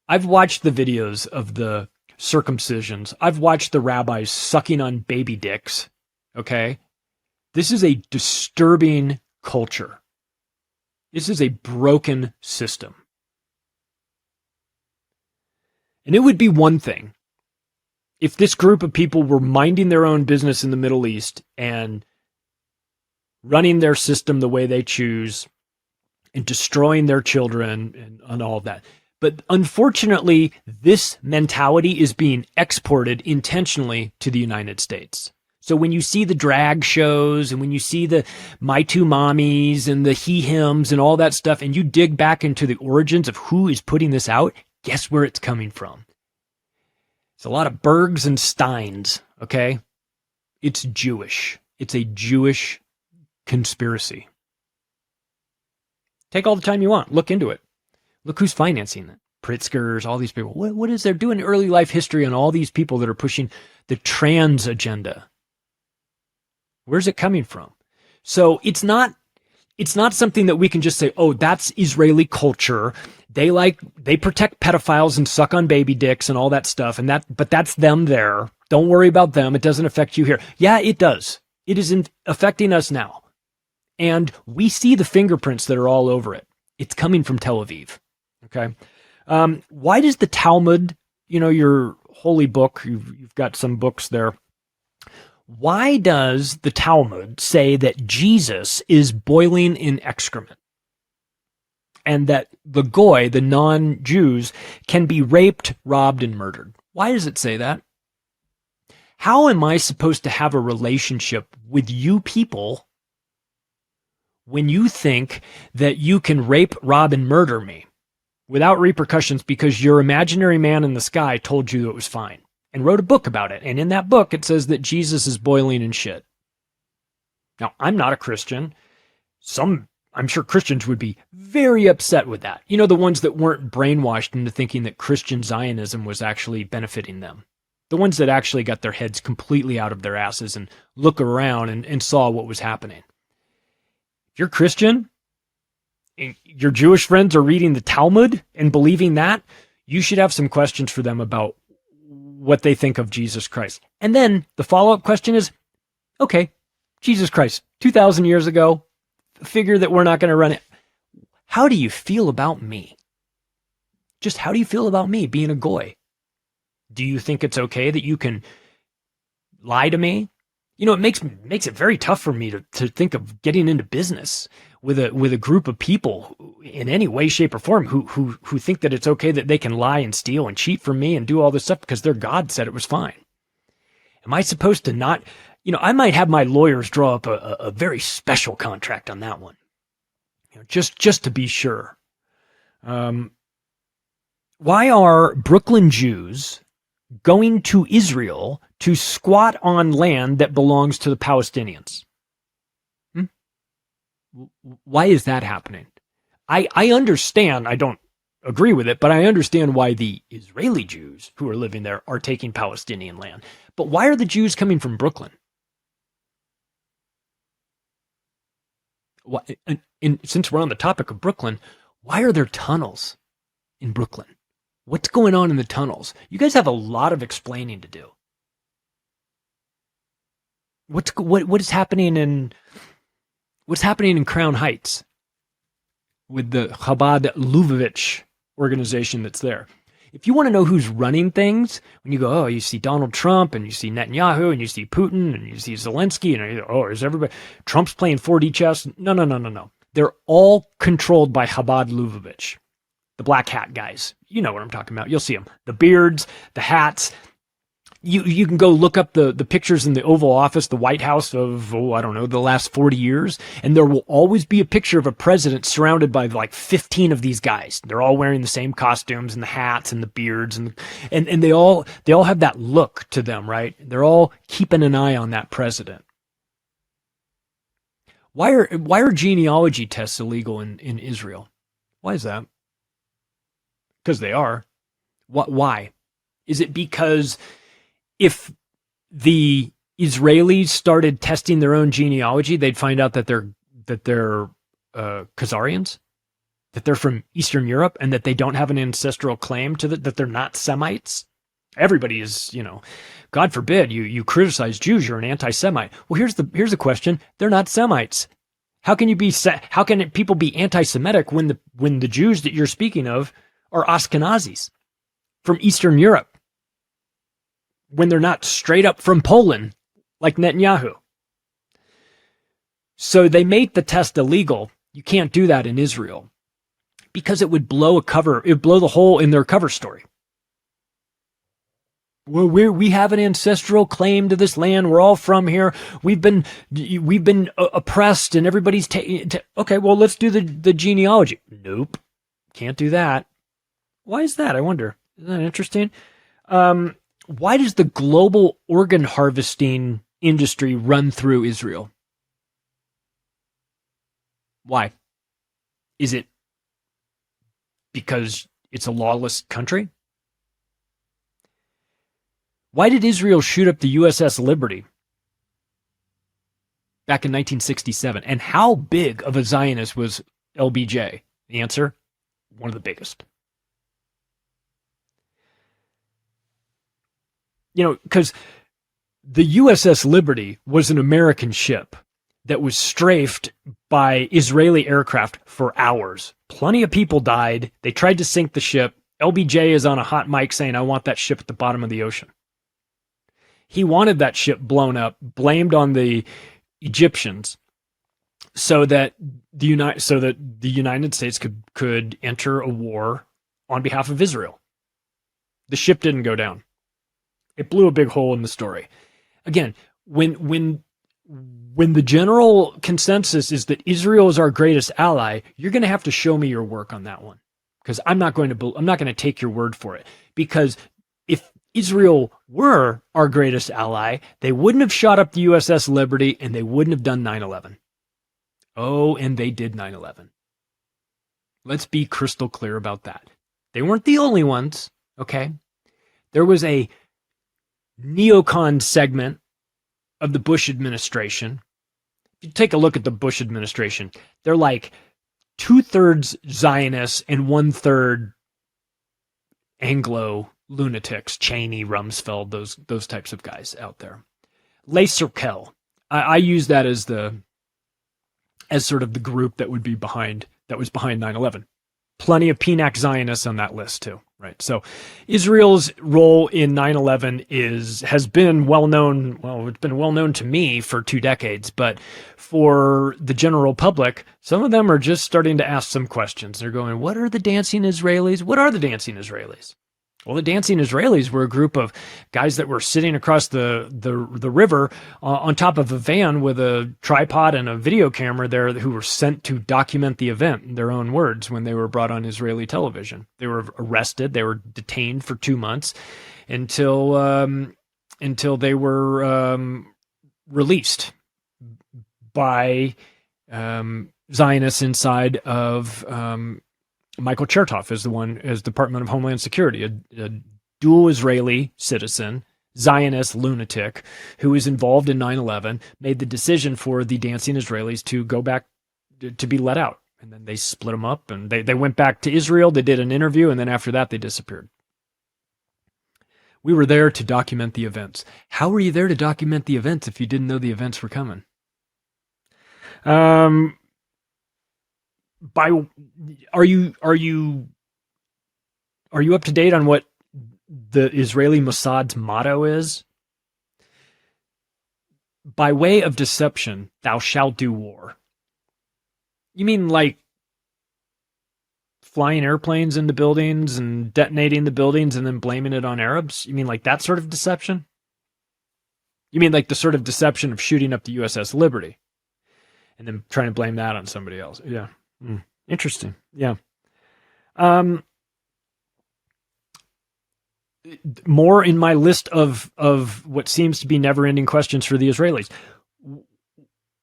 I've watched the videos of the circumcisions. I've watched the rabbis sucking on baby dicks. Okay? This is a disturbing culture. This is a broken system. And it would be one thing if this group of people were minding their own business in the Middle East and running their system the way they choose and destroying their children and all of that. But unfortunately, this mentality is being exported intentionally to the United States. So when you see the drag shows and when you see the My Two Mommies and the He Hims and all that stuff, and you dig back into the origins of who is putting this out, guess where it's coming from? It's a lot of Bergs and Steins, okay? It's Jewish. It's a Jewish conspiracy. Take all the time you want. Look into it. Look who's financing it. Pritzkers, all these people. What is there doing early life history on all these people that are pushing the trans agenda? Where's it coming from? So it's not something that we can just say, oh, that's Israeli culture. They protect pedophiles and suck on baby dicks and all that stuff. But that's them there. Don't worry about them. It doesn't affect you here. Yeah, it does. It is affecting us now. And we see the fingerprints that are all over it. It's coming from Tel Aviv. Okay. Why does the Talmud, you know, your holy book, you've got some books there. Why does the Talmud say that Jesus is boiling in excrement? And that the goy, the non-Jews, can be raped, robbed, and murdered? Why does it say that? How am I supposed to have a relationship with you people when you think that you can rape, rob, and murder me without repercussions because your imaginary man in the sky told you it was fine and wrote a book about it? And in that book, it says that Jesus is boiling in shit. Now, I'm not a Christian. I'm sure Christians would be very upset with that. You know, the ones that weren't brainwashed into thinking that Christian Zionism was actually benefiting them. The ones that actually got their heads completely out of their asses and look around and saw what was happening. If you're Christian, and your Jewish friends are reading the Talmud and believing that, you should have some questions for them about what they think of Jesus Christ. And then the follow-up question is, okay, Jesus Christ, 2,000 years ago, figure that we're not going to run it. How do you feel about me? Just how do you feel about me being a goy? Do you think it's okay that you can lie to me? You know, it makes it very tough for me to think of getting into business with a group of people in any way, shape, or form who think that it's okay that they can lie and steal and cheat from me and do all this stuff because their God said it was fine. Am I supposed to not? You know, I might have my lawyers draw up a very special contract on that one, you know, just to be sure. Why are Brooklyn Jews going to Israel to squat on land that belongs to the Palestinians? Why is that happening? I understand, I don't agree with it, but I understand why the Israeli Jews who are living there are taking Palestinian land. But why are the Jews coming from Brooklyn? Why, and since we're on the topic of Brooklyn, why are there tunnels in Brooklyn? What's going on in the tunnels? You guys have a lot of explaining to do. What is happening in Crown Heights with the Chabad Lubavitch organization that's there? If you want to know who's running things, when you go, oh, you see Donald Trump and you see Netanyahu and you see Putin and you see Zelensky and is everybody Trump's playing 4D chess? No. They're all controlled by Chabad Lubavitch. The black hat guys. You know what I'm talking about. You'll see them. The beards, the hats. You can go look up the pictures in the Oval Office, the White House of, I don't know, the last 40 years. And there will always be a picture of a president surrounded by like 15 of these guys. They're all wearing the same costumes and the hats and the beards. And they all have that look to them, right? They're all keeping an eye on that president. Why are genealogy tests illegal in Israel? Why is that? Because they are. Why? Is it because if the Israelis started testing their own genealogy, they'd find out that they're Khazarians, that they're from Eastern Europe, and that they don't have an ancestral claim to that they're not Semites? Everybody is, God forbid you criticize Jews, you're an anti-Semite. Well, here's the question: they're not Semites. How can people be anti-Semitic when the Jews that you're speaking of are Ashkenazis from Eastern Europe, when they're not straight up from Poland like Netanyahu? So they made the test illegal. You can't do that in Israel because it would blow the hole in their cover story. Well, we have an ancestral claim to this land. We're all from here. We've been oppressed, and everybody's okay. Well, let's do the genealogy. Nope, can't do that. Why is that? I wonder. Isn't that interesting? Why does the global organ harvesting industry run through Israel? Why? Is it because it's a lawless country? Why did Israel shoot up the USS Liberty back in 1967? And how big of a Zionist was LBJ? The answer, one of the biggest. Because the USS Liberty was an American ship that was strafed by Israeli aircraft for hours. Plenty of people died. They tried to sink the ship. LBJ is on a hot mic saying, "I want that ship at the bottom of the ocean." He wanted that ship blown up, blamed on the Egyptians, so that the United States could enter a war on behalf of Israel. The ship didn't go down. It blew a big hole in the story. Again, when the general consensus is that Israel is our greatest ally, you're going to have to show me your work on that one, because I'm not going to take your word for it. Because if Israel were our greatest ally, they wouldn't have shot up the USS Liberty, and they wouldn't have done 9/11. Oh, and they did 9/11. Let's be crystal clear about that. They weren't the only ones, okay? There was a neocon segment of the Bush administration. If you take a look at the Bush administration, they're like 2/3 Zionists and 1/3 Anglo lunatics, Cheney, Rumsfeld, those types of guys out there. Les Cirkel. I use that as sort of the group that was behind 9/11. Plenty of PNAC Zionists on that list too, right? So Israel's role in 9/11 has been well known. Well, it's been well known to me for 2 decades, but for the general public, some of them are just starting to ask some questions. They're going, "What are the dancing Israelis? What are the dancing Israelis?" Well, the dancing Israelis were a group of guys that were sitting across the river on top of a van with a tripod and a video camera there, who were sent to document the event, in their own words, when they were brought on Israeli television. They were arrested. They were detained for 2 months until they were released by Zionists inside of Michael Chertoff as Department of Homeland Security, a dual Israeli citizen, Zionist lunatic, who was involved in 9/11, made the decision for the dancing Israelis to go back to be let out. And then they split them up, and they went back to Israel. They did an interview, and then after that, they disappeared. We were there to document the events. How were you there to document the events if you didn't know the events were coming? Are you up to date on what the Israeli Mossad's motto is? By way of deception, thou shalt do war. You mean like flying airplanes into buildings and detonating the buildings and then blaming it on Arabs? You mean like that sort of deception? You mean like the sort of deception of shooting up the USS Liberty and then trying to blame that on somebody else? Yeah. Interesting. Yeah. More in my list of what seems to be never-ending questions for the Israelis.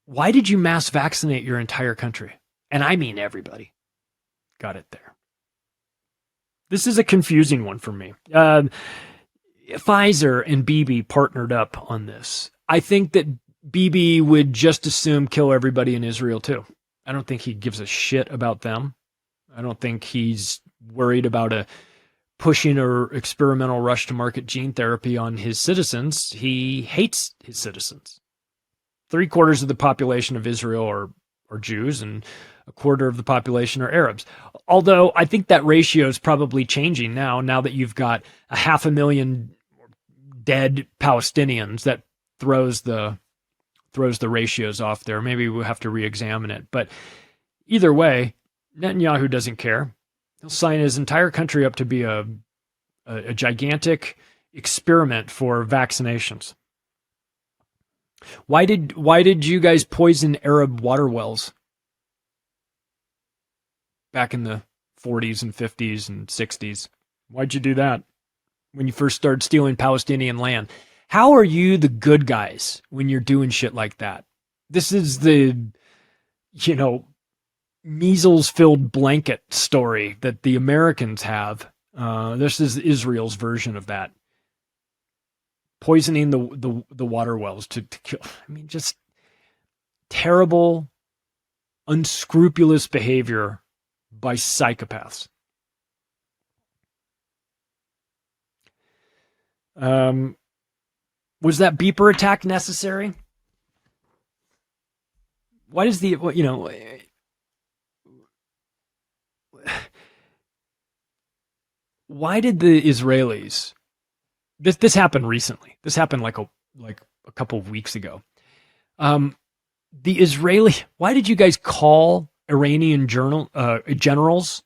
Why did you mass vaccinate your entire country? And I mean everybody. Got it there. This is a confusing one for me. Pfizer and Bibi partnered up on this. I think that Bibi would just assume kill everybody in Israel too. I don't think he gives a shit about them. I don't think he's worried about pushing or experimental rush to market gene therapy on his citizens. He hates his citizens. 3/4 of the population of Israel are Jews, and 1/4 of the population are Arabs. Although I think that ratio is probably changing now that you've got 500,000 dead Palestinians. That throws the ratios off there. Maybe we'll have to re-examine it. But either way, Netanyahu doesn't care. He'll sign his entire country up to be a gigantic experiment for vaccinations. Why did you guys poison Arab water wells back in the 40s and 50s and 60s? Why'd you do that when you first started stealing Palestinian land? How are you the good guys when you're doing shit like that? This is the, measles-filled blanket story that the Americans have. This is Israel's version of that. Poisoning the water wells to kill. I mean, just terrible, unscrupulous behavior by psychopaths. Was that beeper attack necessary? Why does why did the Israelis? This happened recently. This happened like a couple of weeks ago. Why did you guys call Iranian generals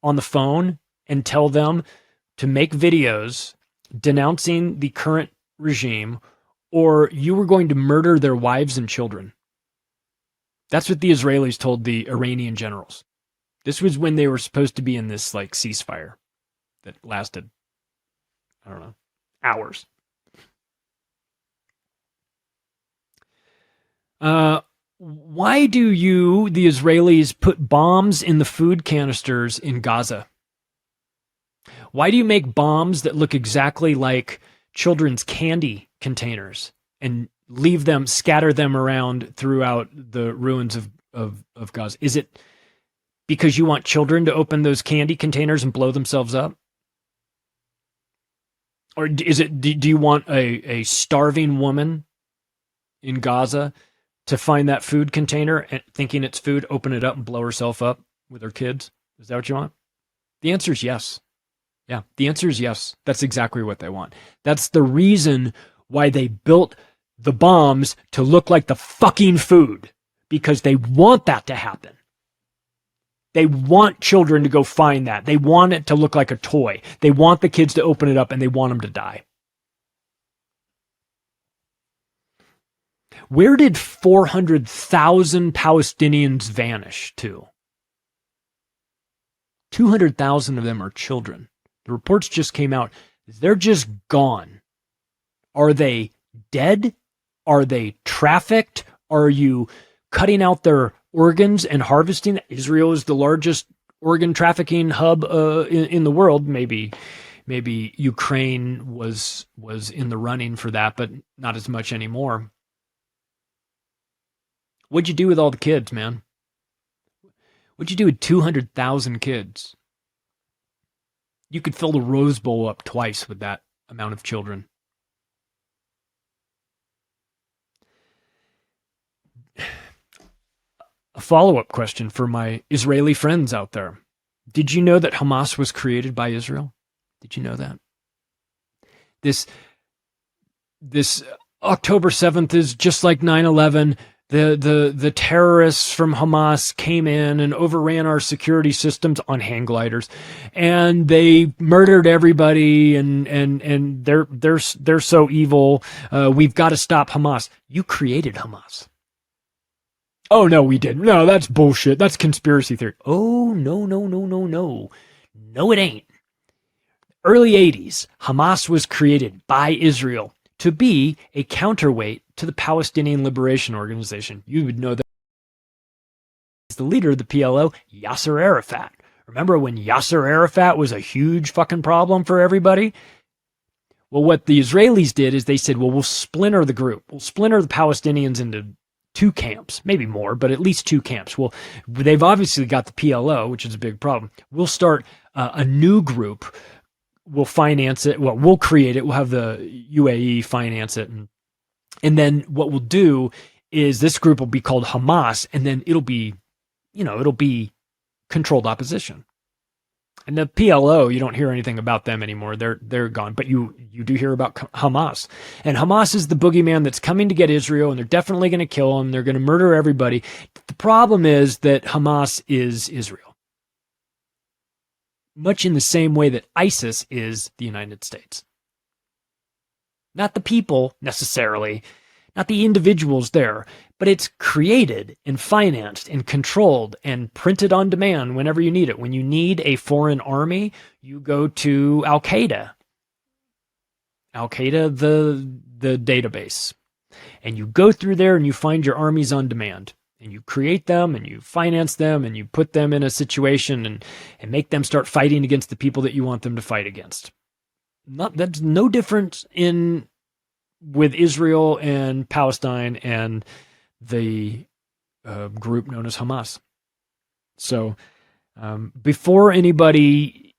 on the phone and tell them to make videos denouncing the current regime, or you were going to murder their wives and children? That's what the Israelis told the Iranian generals. This was when they were supposed to be in this ceasefire that lasted, I don't know, hours. Why do you, the Israelis, put bombs in the food canisters in Gaza? Why do you make bombs that look exactly like children's candy containers and scatter them around throughout the ruins of Gaza? Is it because you want children to open those candy containers and blow themselves up? Or is it, do you want a starving woman in Gaza to find that food container and thinking it's food, open it up and blow herself up with her kids? Is that what you want? The answer is yes. Yeah, the answer is yes. That's exactly what they want. That's the reason why they built the bombs to look like the fucking food, because they want that to happen. They want children to go find that. They want it to look like a toy. They want the kids to open it up and they want them to die. Where did 400,000 Palestinians vanish to? 200,000 of them are children. The reports just came out. They're just gone. Are they dead? Are they trafficked? Are you cutting out their organs and harvesting? Israel is the largest organ trafficking hub in the world. Maybe Ukraine was in the running for that, but not as much anymore. What'd you do with all the kids, man? What'd you do with 200,000 kids? You could fill the Rose Bowl up twice with that amount of children. A follow-up question for my Israeli friends out there. Did you know that Hamas was created by Israel? Did you know that? This October 7th is just like 9/11. the terrorists from Hamas came in and overran our security systems on hang gliders, and they murdered everybody, and they're so evil. We've got to stop Hamas. You created Hamas. Oh no, we didn't. No, that's bullshit. That's conspiracy theory. Oh no. No, it ain't. Early 80s, Hamas was created by Israel to be a counterweight to the Palestinian Liberation Organization. You would know that the leader of the PLO, Yasser Arafat. Remember when Yasser Arafat was a huge fucking problem for everybody? Well, what the Israelis did is they said, well, we'll splinter the group. We'll splinter the Palestinians into 2 camps, maybe more, but at least 2 camps. Well, they've obviously got the PLO, which is a big problem. We'll start a new group. We'll finance it. Well, we'll create it. We'll have the UAE finance it. And then what we'll do is this group will be called Hamas, and then it'll be controlled opposition. And the PLO, you don't hear anything about them anymore. They're gone. But you do hear about Hamas. And Hamas is the boogeyman that's coming to get Israel, and they're definitely going to kill them. They're going to murder everybody. The problem is that Hamas is Israel. Much in the same way that ISIS is the United States. Not the people, necessarily, not the individuals there, but it's created and financed and controlled and printed on demand whenever you need it. When you need a foreign army, you go to Al-Qaeda. Al-Qaeda, the database. And you go through there and you find your armies on demand. And you create them and you finance them and you put them in a situation and make them start fighting against the people that you want them to fight against. That's no different with Israel and Palestine and the group known as Hamas. So before anybody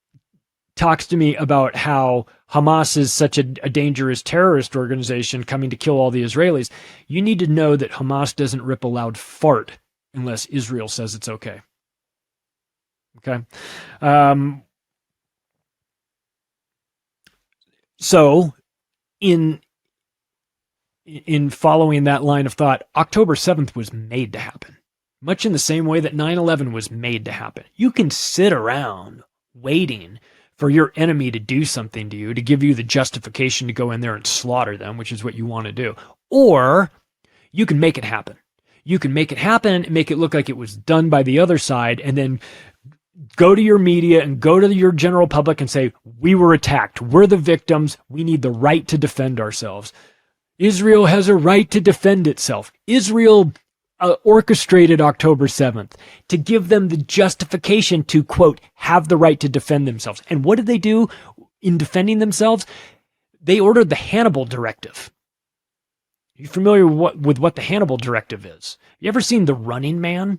talks to me about how Hamas is such a dangerous terrorist organization coming to kill all the Israelis, you need to know that Hamas doesn't rip a loud fart unless Israel says it's okay. Okay? So, in following that line of thought, October 7th was made to happen. Much in the same way that 9/11 was made to happen. You can sit around waiting for your enemy to do something to you, to give you the justification to go in there and slaughter them, which is what you want to do. Or you can make it happen. You can make it happen and make it look like it was done by the other side, and then go to your media and go to your general public and say, we were attacked. We're the victims. We need the right to defend ourselves. Israel has a right to defend itself. Israel orchestrated October 7th to give them the justification to, quote, have the right to defend themselves. And what did they do in defending themselves? They ordered the Hannibal Directive. Are you familiar with what the Hannibal Directive is? You ever seen The Running Man?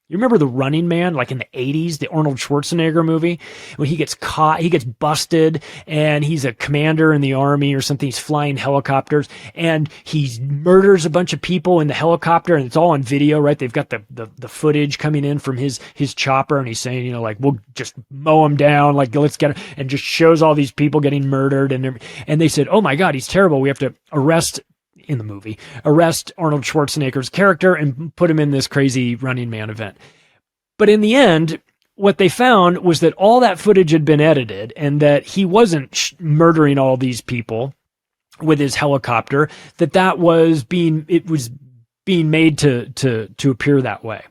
You remember The Running Man, like in the 80s, the Arnold Schwarzenegger movie, when he gets caught, he gets busted, and he's a commander in the army or something. He's flying helicopters, and he murders a bunch of people in the helicopter, and it's all on video, right? They've got the footage coming in from his chopper, and he's saying, like, we'll just mow him down, like, let's get him, and just shows all these people getting murdered, and they said, oh my God, he's terrible. We have to arrest Arnold Schwarzenegger's character and put him in this crazy Running Man event. But in the end, what they found was that all that footage had been edited and that he wasn't murdering all these people with his helicopter, that was being made to appear that way.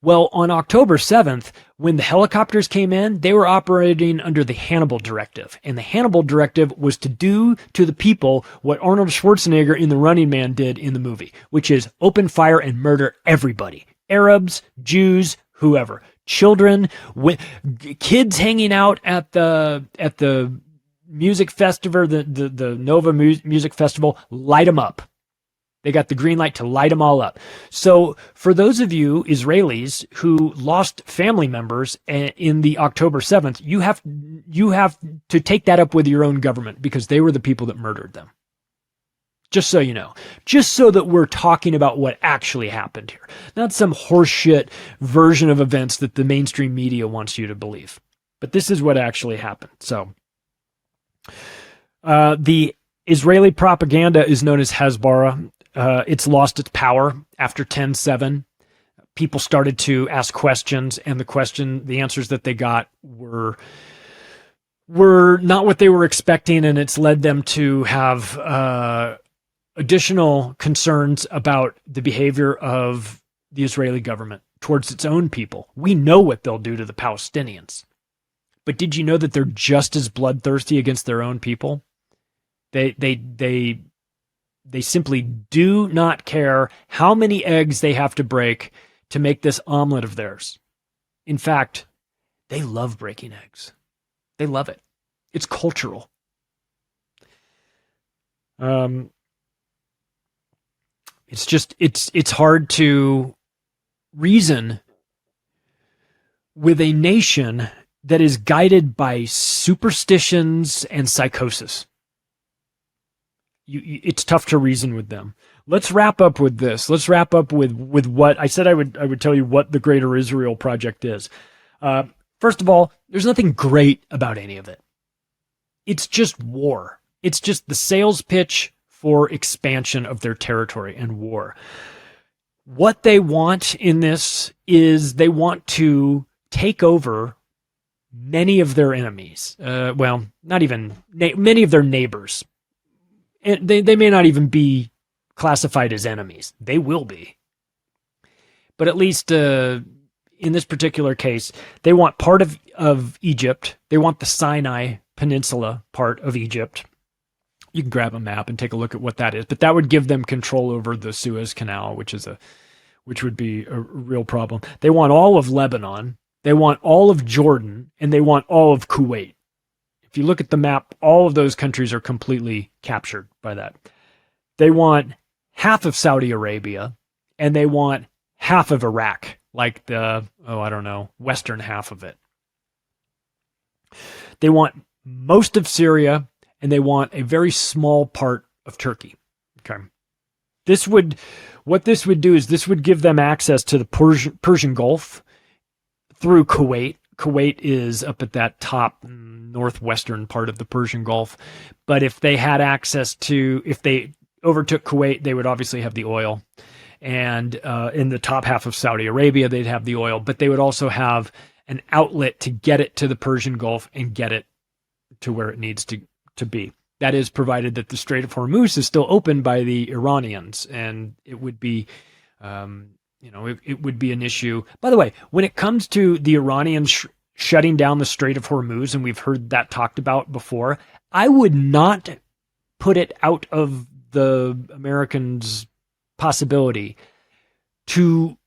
Well, on October 7th, when the helicopters came in, they were operating under the Hannibal Directive. And the Hannibal Directive was to do to the people what Arnold Schwarzenegger in The Running Man did in the movie, which is open fire and murder everybody. Arabs, Jews, whoever. Children, kids hanging out at the music festival, the Nova Music Festival, light them up. They got the green light to light them all up. So for those of you Israelis who lost family members in the October 7th, you have to take that up with your own government because they were the people that murdered them. Just so you know. Just so that we're talking about what actually happened here. Not some horseshit version of events that the mainstream media wants you to believe. But this is what actually happened. So the Israeli propaganda is known as Hezbollah. it's lost its power after 10/7. People started to ask questions, and the answers that they got were not what they were expecting, and it's led them to have additional concerns about the behavior of the Israeli government towards its own people. We know what they'll do to the Palestinians. But did you know that they're just as bloodthirsty against their own people? They simply do not care how many eggs they have to break to make this omelet of theirs. In fact, they love breaking eggs. They love it. It's cultural. It's hard to reason with a nation that is guided by superstitions and psychosis. It's tough to reason with them. Let's wrap up with this. Let's wrap up with what I said I would tell you what the Greater Israel Project is. First of all, there's nothing great about any of it. It's just war. It's just the sales pitch for expansion of their territory and war. What they want in this is they want to take over many of their enemies. Well, not even many of their neighbors. And they may not even be classified as enemies. They will be. But at least in this particular case, they want part of Egypt. They want the Sinai Peninsula part of Egypt. You can grab a map and take a look at what that is. But that would give them control over the Suez Canal, which would be a real problem. They want all of Lebanon. They want all of Jordan, and they want all of Kuwait. If you look at the map, all of those countries are completely captured by that. They want half of Saudi Arabia, and they want half of Iraq, like the, western half of it. They want most of Syria, and they want a very small part of Turkey. Okay. What this would do is this would give them access to the Persian Gulf through Kuwait. Kuwait is up at that top northwestern part of the Persian Gulf. But if they had access to, if they overtook Kuwait, they would obviously have the oil. And in the top half of Saudi Arabia, they'd have the oil. But they would also have an outlet to get it to the Persian Gulf and get it to where it needs to be. That is provided that the Strait of Hormuz is still open by the Iranians. And it would be... it would be an issue. By the way, when it comes to the Iranians shutting down the Strait of Hormuz, and we've heard that talked about before, I would not put it out of the Americans' possibility to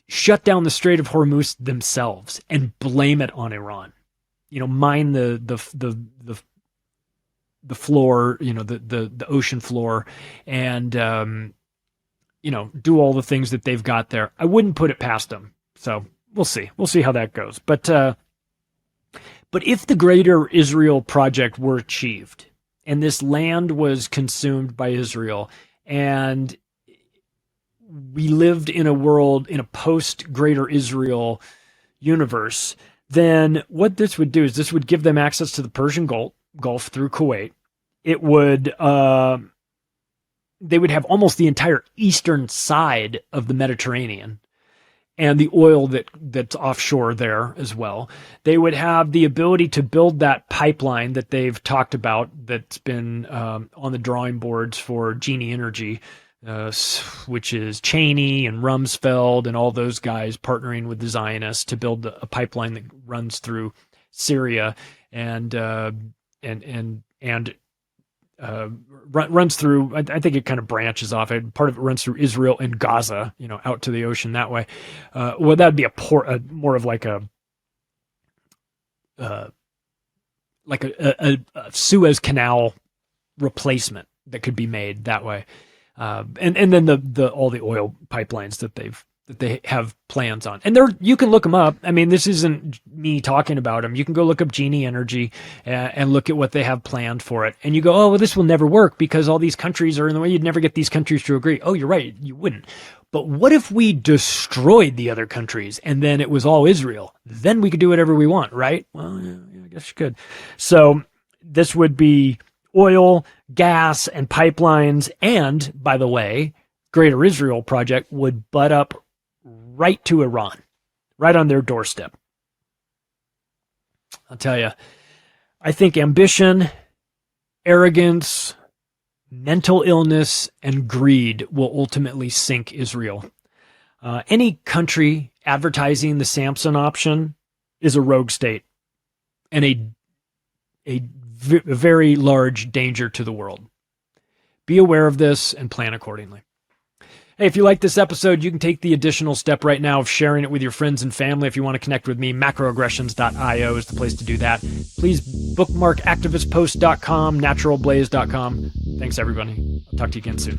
shut down the Strait of Hormuz themselves and blame it on Iran. Mine the floor, the ocean floor, and do all the things that they've got there. I wouldn't put it past them. So we'll see. We'll see how that goes. But if the Greater Israel Project were achieved and this land was consumed by Israel and we lived in a world, in a post-Greater Israel universe, then what this would do is this would give them access to the Persian Gulf through Kuwait. It would... they would have almost the entire eastern side of the Mediterranean and the oil that's offshore there as well. They would have the ability to build that pipeline that they've talked about that's been on the drawing boards for Genie Energy, which is Cheney and Rumsfeld and all those guys partnering with the Zionists to build a pipeline that runs through Syria and runs through, I think it kind of branches off. Part of it runs through Israel and Gaza, out to the ocean that way. Well, that'd be more of like a Suez Canal replacement that could be made that way. And then all the oil pipelines that they have plans on. And you can look them up. I mean, this isn't me talking about them. You can go look up Genie Energy and look at what they have planned for it. And you go, oh, well, this will never work because all these countries are in the way. You'd never get these countries to agree. Oh, you're right. You wouldn't. But what if we destroyed the other countries and then it was all Israel? Then we could do whatever we want, right? Well, yeah, I guess you could. So this would be oil, gas, and pipelines, and, by the way, Greater Israel Project would butt up right to Iran, right on their doorstep. I'll tell you, I think ambition, arrogance, mental illness, and greed will ultimately sink Israel. Any country advertising the Samson option is a rogue state and a very large danger to the world. Be aware of this and plan accordingly. Hey, if you like this episode, you can take the additional step right now of sharing it with your friends and family. If you want to connect with me, macroaggressions.io is the place to do that. Please bookmark activistpost.com, naturalblaze.com. Thanks, everybody. I'll talk to you again soon.